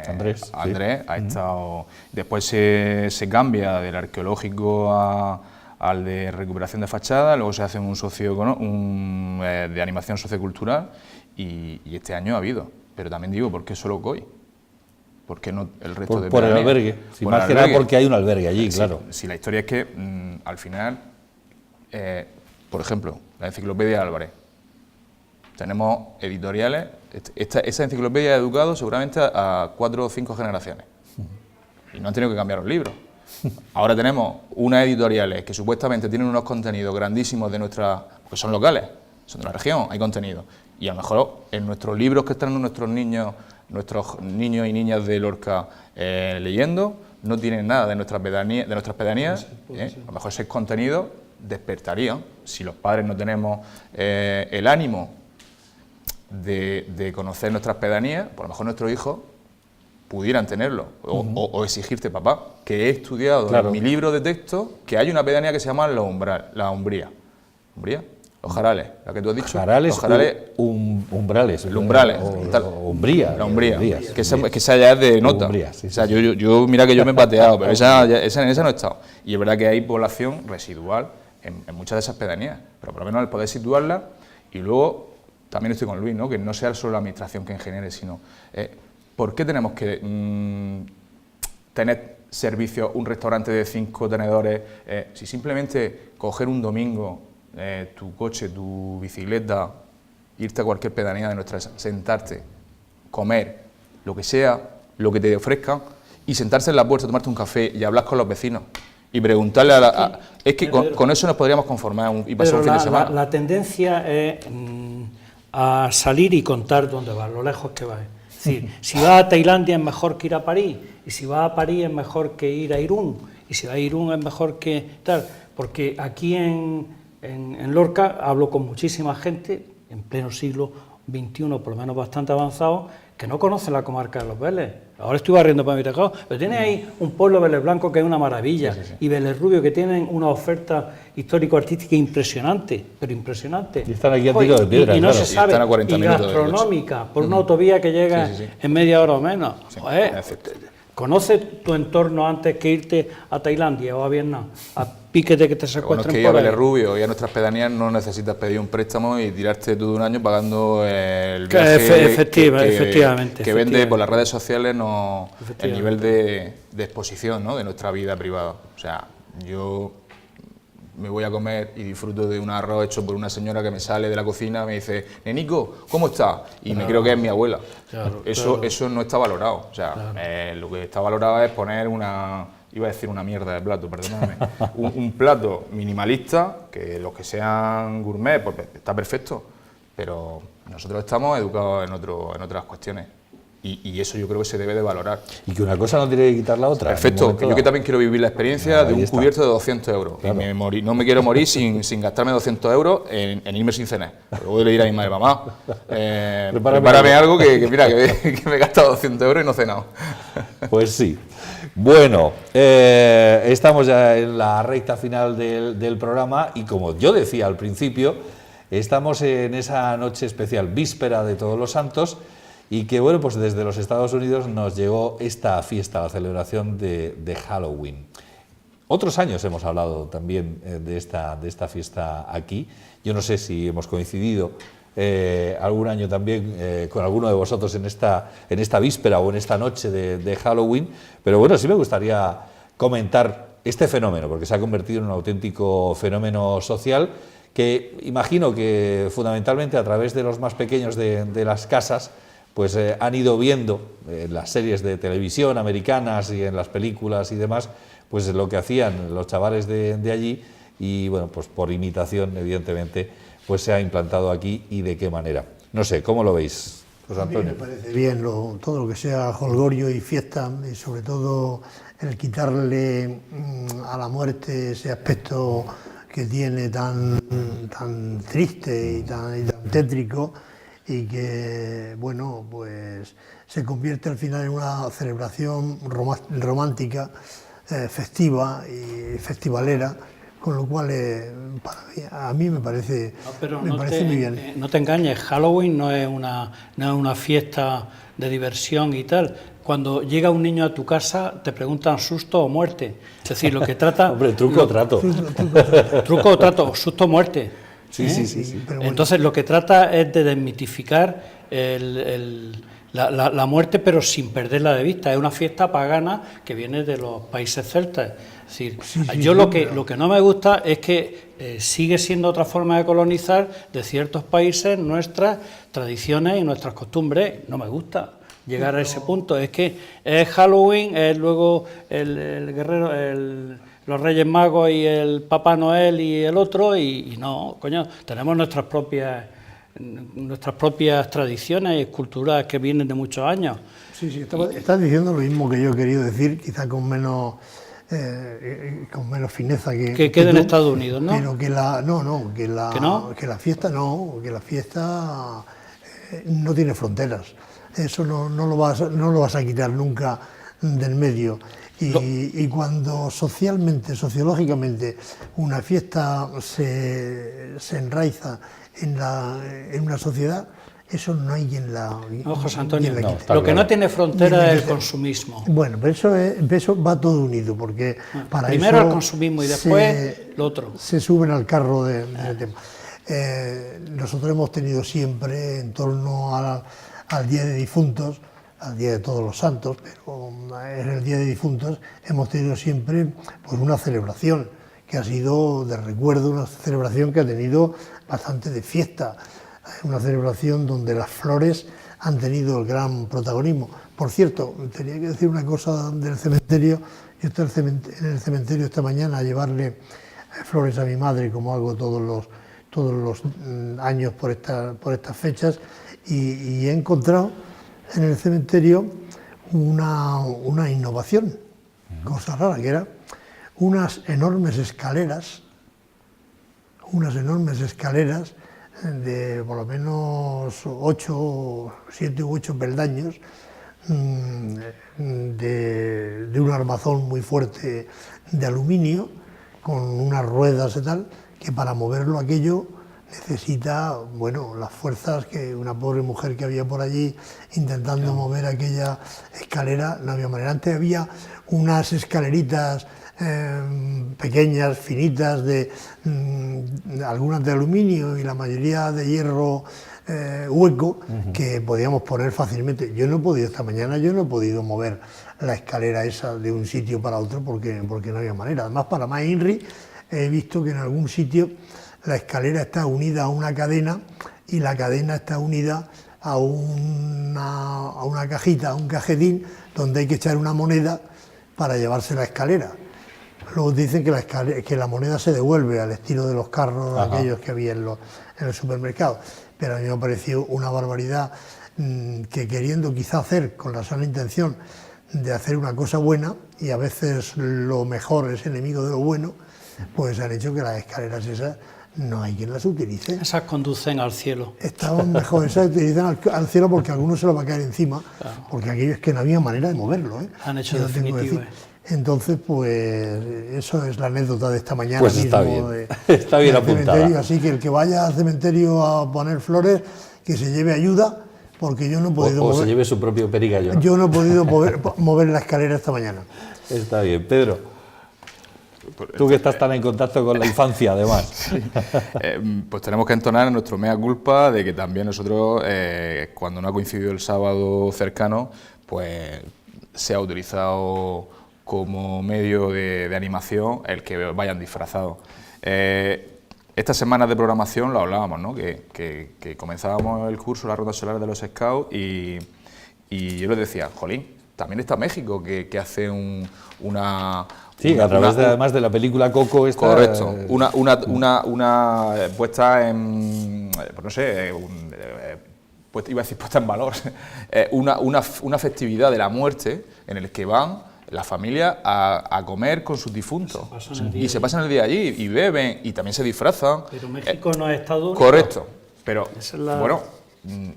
Andrés, ha estado. Después se cambia del arqueológico al de recuperación de fachada, luego se hace un de animación sociocultural y este año ha habido. Pero también digo, ¿por qué solo COI? ¿Por qué no el resto de Por el albergue, más que nada porque hay un albergue allí, claro. Sí, la historia es que al final, por ejemplo, la enciclopedia de Álvarez, tenemos editoriales, esa enciclopedia ha educado seguramente a 4 o 5 generaciones y no han tenido que cambiar los libros. Ahora tenemos unas editoriales que supuestamente tienen unos contenidos grandísimos de que son locales, son de la región, hay contenido. Y a lo mejor en nuestros libros que están nuestros niños y niñas de Lorca leyendo, no tienen nada de nuestras pedanías. A lo mejor ese contenido despertaría, si los padres no tenemos el ánimo de conocer nuestras pedanías, pues a lo mejor nuestros hijos pudieran tenerlo, o exigirte, papá, que he estudiado en mi libro de texto que hay una pedanía que se llama la Umbría. ¿Umbría? Los Jarales, la que tú has dicho. Jarales, los Jarales, umbrales. Umbrales. O Umbría. La Umbría, que esa ya es de nota. Umbría, sí, o sea, sí. yo mira que yo me he pateado, pero en esa no he estado. Y es verdad que hay población residual en muchas de esas pedanías, pero por lo menos el poder situarla. Y luego, también estoy con Luis, ¿no? Que no sea solo la administración que engenere, sino ¿por qué tenemos que tener servicio, un restaurante de 5 tenedores, si simplemente coger un domingo tu coche, tu bicicleta, irte a cualquier pedanía de nuestras, sentarte, comer, lo que sea, lo que te ofrezcan, y sentarse en la puerta, tomarte un café y hablar con los vecinos y preguntarle es que con eso nos podríamos conformar y pasar un fin de semana. La tendencia es a salir y contar dónde vas, lo lejos que vas. Es decir, si vas a Tailandia es mejor que ir a París, y si vas a París es mejor que ir a Irún, y si vas a Irún es mejor que tal, porque aquí en Lorca hablo con muchísima gente, en pleno siglo XXI, por lo menos bastante avanzado, que no conocen la comarca de los Vélez. Ahora estoy barriendo para mi tejado, pero tiene ahí un pueblo Vélez Blanco que es una maravilla, y Vélez Rubio que tienen una oferta histórico-artística impresionante, pero impresionante. Y están aquí a tiro de piedra, y no claro. se sabe, Y están a 40 y minutos de gastronómica, por una autovía que llega en media hora o menos. Joder, conoce tu entorno antes que irte a Tailandia o a Vietnam, a pique de que te secuestren. Bueno, es que ir a por ahí. Vélez Rubio y a nuestras pedanías no necesitas pedir un préstamo y tirarte todo un año pagando el viaje efectivamente, que vende por las redes sociales el nivel de exposición, ¿no?, de nuestra vida privada. O sea, yo me voy a comer y disfruto de un arroz hecho por una señora que me sale de la cocina y me dice, Nenico, ¿cómo estás? Y me creo que es mi abuela. Eso no está valorado. O sea, lo que está valorado es poner iba a decir una mierda de plato, perdóname, un plato minimalista, que los que sean gourmet, pues está perfecto, pero nosotros estamos educados en otras cuestiones. Y eso yo creo que se debe de valorar. Y que una cosa no tiene que quitar la otra. Perfecto, que yo que también quiero vivir la experiencia de un cubierto de 200 euros. Claro. Y no me quiero morir sin gastarme 200 euros en irme sin cenar. Luego le diré a mi madre, mamá, prepárame algo que mira, que me he gastado 200 euros y no he cenado. Pues sí. Bueno, estamos ya en la recta final del programa y como yo decía al principio, estamos en esa noche especial, víspera de Todos los Santos, y que bueno, pues desde los Estados Unidos nos llegó esta fiesta, la celebración de Halloween. Otros años hemos hablado también de esta fiesta aquí. Yo no sé si hemos coincidido algún año también con alguno de vosotros en esta víspera o en esta noche de Halloween, pero bueno, sí me gustaría comentar este fenómeno, porque se ha convertido en un auténtico fenómeno social que imagino que fundamentalmente a través de los más pequeños de las casas pues han ido viendo en las series de televisión americanas y en las películas y demás, pues lo que hacían los chavales de allí y bueno, pues por imitación evidentemente pues se ha implantado aquí y de qué manera. No sé, ¿cómo lo veis, José Antonio? A mí me parece bien todo lo que sea jolgorio y fiesta, y sobre todo el quitarle a la muerte ese aspecto que tiene tan triste y tan tétrico, y que, bueno, pues se convierte al final en una celebración romántica, festiva y festivalera, con lo cual a mí me parece, muy bien. No te engañes, Halloween no es una fiesta de diversión y tal. Cuando llega un niño a tu casa te preguntan susto o muerte. Es decir, lo que trata... Hombre, truco o trato. Truco o trato, susto o muerte. Sí. Pero bueno. Entonces lo que trata es de desmitificar la muerte, pero sin perderla de vista. Es una fiesta pagana que viene de los países celtas. Es decir, lo que no me gusta es que sigue siendo otra forma de colonizar de ciertos países nuestras tradiciones y nuestras costumbres. No me gusta. llegar a ese punto. Es que es Halloween, es luego el guerrero, los Reyes Magos y el Papá Noel y el otro, y no, coño, tenemos nuestras propias tradiciones y culturas que vienen de muchos años. Sí, estás diciendo lo mismo que yo he querido decir, quizá con menos fineza que quede en Estados Unidos, ¿no? Pero que la fiesta no tiene fronteras. Eso no lo vas a quitar nunca del medio. Y cuando sociológicamente, una fiesta se enraiza en una sociedad, eso no hay quien la quite. José Antonio, lo que no tiene frontera es el consumismo. Bueno, pero eso va todo unido, porque para primero eso el consumismo y después lo otro. Se suben al carro del tema. Nosotros hemos tenido siempre, en torno al Día de Difuntos, al Día de Todos los Santos, pero en el Día de Difuntos hemos tenido siempre pues, una celebración que ha sido de recuerdo, una celebración que ha tenido bastante de fiesta, una celebración donde las flores han tenido el gran protagonismo. Por cierto, tenía que decir una cosa del cementerio. Yo estoy en el cementerio esta mañana a llevarle flores a mi madre, como hago todos los años por estas fechas, y he encontrado en el cementerio una innovación, cosa rara, que era unas enormes escaleras de por lo menos 7 u 8 peldaños, de un armazón muy fuerte de aluminio, con unas ruedas y tal, que para moverlo aquello necesita, bueno, las fuerzas que una pobre mujer que había por allí intentando mover aquella escalera, no había manera. Antes había unas escaleritas pequeñas, finitas, algunas de aluminio y la mayoría de hierro hueco, que podíamos poner fácilmente. Esta mañana yo no he podido mover la escalera esa de un sitio para otro porque no había manera. Además, para más INRI, he visto que en algún sitio la escalera está unida a una cadena y la cadena está unida a una cajita, a un cajetín, donde hay que echar una moneda para llevarse la escalera. Luego dicen que la moneda se devuelve al estilo de los carros aquellos que había en el supermercado. Pero a mí me ha parecido una barbaridad que, queriendo quizá hacer con la sana intención de hacer una cosa buena, y a veces lo mejor es enemigo de lo bueno, pues han hecho que las escaleras esas no hay quien las utilice. Esas conducen al cielo. Estaban mejor, esas utilizan al cielo porque a algunos se lo va a caer encima, claro. Porque aquello es que no había manera de moverlo. Han hecho definitivo. Entonces, pues eso es la anécdota de esta mañana. Pues está mismo bien, está bien apuntada. Así que el que vaya al cementerio a poner flores, que se lleve ayuda, porque yo no he podido mover. O se lleve su propio perigallo, ¿no? Yo no he podido mover la escalera esta mañana. Está bien. Pedro, tú que estás tan en contacto con la infancia, además. Sí. Pues tenemos que entonar nuestro mea culpa de que también nosotros, cuando no ha coincidido el sábado cercano, pues se ha utilizado como medio de animación el que vayan disfrazados. Estas semanas de programación lo hablábamos, ¿no? Que comenzábamos el curso, la Ronda Solar de los Scouts, y yo les decía, jolín, también está México, que hace una... Sí, a través además de la película Coco esta... Correcto, una puesta en... pues no sé... pues iba a decir puesta en valor, una festividad de la muerte en el que van la familia a comer con sus difuntos y se pasan el día allí y beben y también se disfrazan. Pero México no es Estados Unidos. Correcto, pero bueno,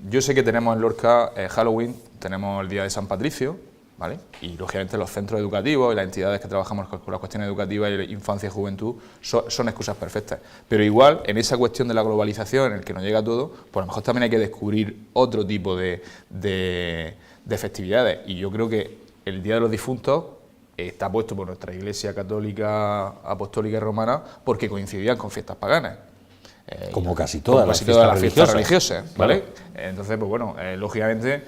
yo sé que tenemos en Lorca Halloween, tenemos el día de San Patricio, ¿vale? Y lógicamente los centros educativos y las entidades que trabajamos con las cuestiones educativas y infancia y juventud son excusas perfectas. Pero igual, en esa cuestión de la globalización, en el que nos llega todo, pues a lo mejor también hay que descubrir otro tipo de festividades. Y yo creo que el Día de los Difuntos está puesto por nuestra Iglesia Católica, Apostólica y Romana porque coincidían con fiestas paganas. Como casi todas las fiestas religiosas, ¿vale? Claro. Entonces, pues bueno, lógicamente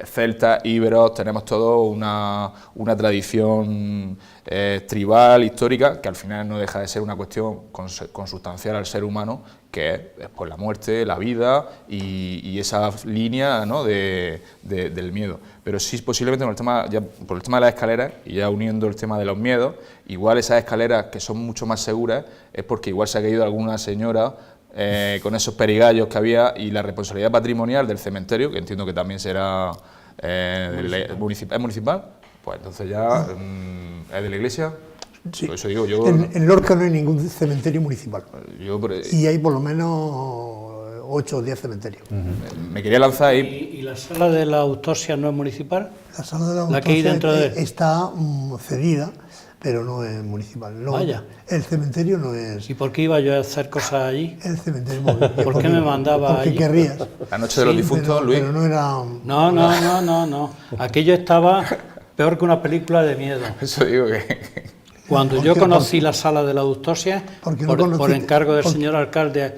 celtas, íberos, tenemos todo una tradición tribal, histórica, que al final no deja de ser una cuestión consustancial al ser humano, que es pues, la muerte, la vida y esa línea, ¿no?, del miedo. Pero sí, posiblemente por el tema de las escaleras, y ya uniendo el tema de los miedos, igual esas escaleras que son mucho más seguras es porque igual se ha caído alguna señora con esos perigallos que había, y la responsabilidad patrimonial del cementerio, que entiendo que también será municipal, pues entonces ya es de la Iglesia. Sí. Por eso digo, yo, en Lorca no hay ningún cementerio municipal. y Y hay por lo menos 8 o 10 cementerios. me quería lanzar ahí. ¿Y la sala de la autopsia no es municipal? La sala de la La que hay autopsia dentro de- está cedida, pero no es municipal. No, Vaya. El cementerio no es... ¿Y por qué iba yo a hacer cosas allí? El cementerio... ¿Por qué me mandaba Porque allí? querrías. La noche de los difuntos, Luis. Pero no era... No. Aquello estaba peor que una película de miedo. Eso digo que... Cuando ¿Por yo qué? conocí la sala de la autopsia, Porque no por conociste- encargo del por- señor alcalde,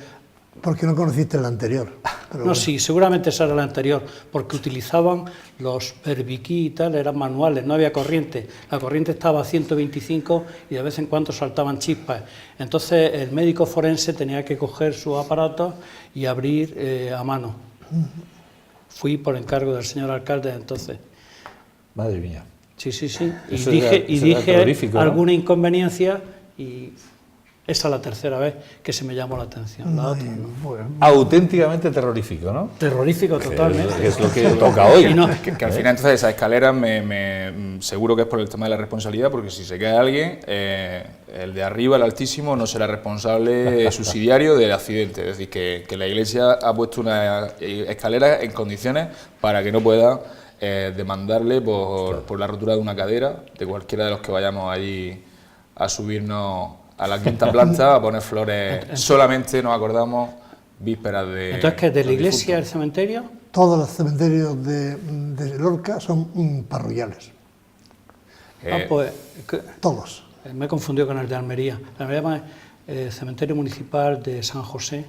Porque no conociste el anterior. Pero no, bueno. sí, seguramente esa era la anterior, porque utilizaban los berbiquí y tal, eran manuales, no había corriente. La corriente estaba a 125 y de vez en cuando saltaban chispas. Entonces el médico forense tenía que coger sus aparatos y abrir a mano. Fui por encargo del señor alcalde entonces. Madre mía. Sí. Y Eso dije, era terrorífico, ¿no? alguna inconveniencia y esa es la tercera vez que se me llamó la atención. La otra, no. Bueno, Auténticamente terrorífico, ¿no? Terrorífico totalmente. Que es lo que toca hoy. Y no- Que al final entonces esa escalera seguro que es por el tema de la responsabilidad, porque si se cae alguien, el de arriba, el altísimo, no será responsable subsidiario del accidente. Es decir, que la Iglesia ha puesto una escalera en condiciones para que no pueda demandarle por la rotura de una cadera de cualquiera de los que vayamos allí a subirnos a la quinta planta a poner flores. Solamente nos acordamos vísperas de... Entonces, ¿qué? ¿De la los iglesia el difuntos. cementerio? todos los cementerios de Lorca son parroquiales. Pues Todos. me he confundido con el de Almería. Almería es cementerio municipal de San José.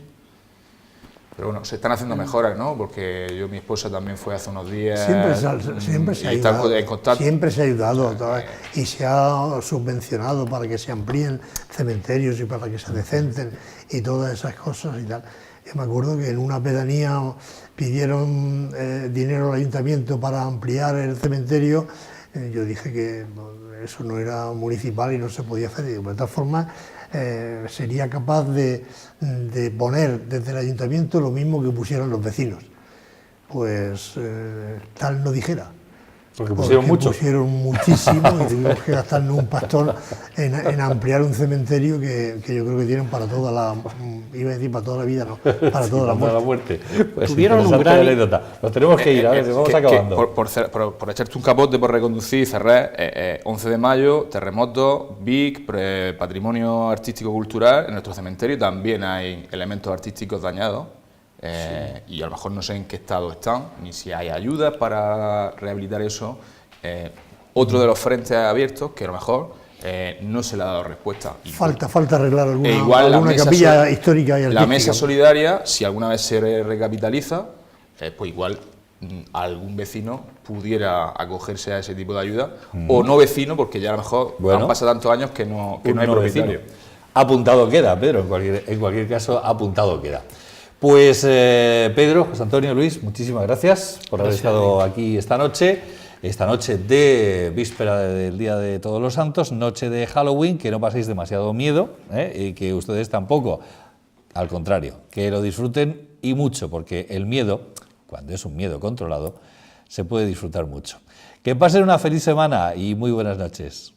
Pero bueno, se están haciendo mejoras, ¿no? Porque mi esposa también fue hace unos días. Siempre se ha y está ayudado. en contacto. Siempre se ha ayudado y se ha subvencionado para que se amplíen cementerios y para que se decenten y todas esas cosas y tal. Yo me acuerdo que en una pedanía pidieron dinero al ayuntamiento para ampliar el cementerio. Yo dije que eso no era municipal y no se podía hacer. Digo, de todas formas, sería capaz de poner desde el ayuntamiento lo mismo que pusieron los vecinos. Pues tal no dijera. Porque pusieron mucho. Pusieron muchísimo y tuvimos que gastarnos un pastón en ampliar un cementerio que yo creo que tienen para toda la... Iba a decir para toda la vida, no, para toda la Para muerte. Pues Tuvieron un interesante gran- anécdota. Nos tenemos que ir, a ver, vamos acabando. Por echarte un capote, por reconducir y cerrar, 11 de mayo, terremoto, Vic, patrimonio artístico-cultural. En nuestro cementerio también hay elementos artísticos dañados. Y a lo mejor no sé en qué estado están, ni si hay ayudas para rehabilitar eso. Otro de los frentes abiertos que a lo mejor no se le ha dado respuesta. Y Falta arreglar alguna, igual la alguna mesa capilla histórica y la artística. mesa solidaria, si alguna vez se recapitaliza, pues igual algún vecino pudiera acogerse a ese tipo de ayuda, o no vecino, porque ya a lo mejor Bueno. han pasado tantos años que no hay no propietario. vecino. Apuntado queda, Pedro, en cualquier caso, apuntado queda. Pues Pedro, José Antonio, Luis, muchísimas gracias por haber estado aquí esta noche de víspera del Día de Todos los Santos, noche de Halloween, que no paséis demasiado miedo y que ustedes tampoco, al contrario, que lo disfruten y mucho, porque el miedo, cuando es un miedo controlado, se puede disfrutar mucho. Que pasen una feliz semana y muy buenas noches.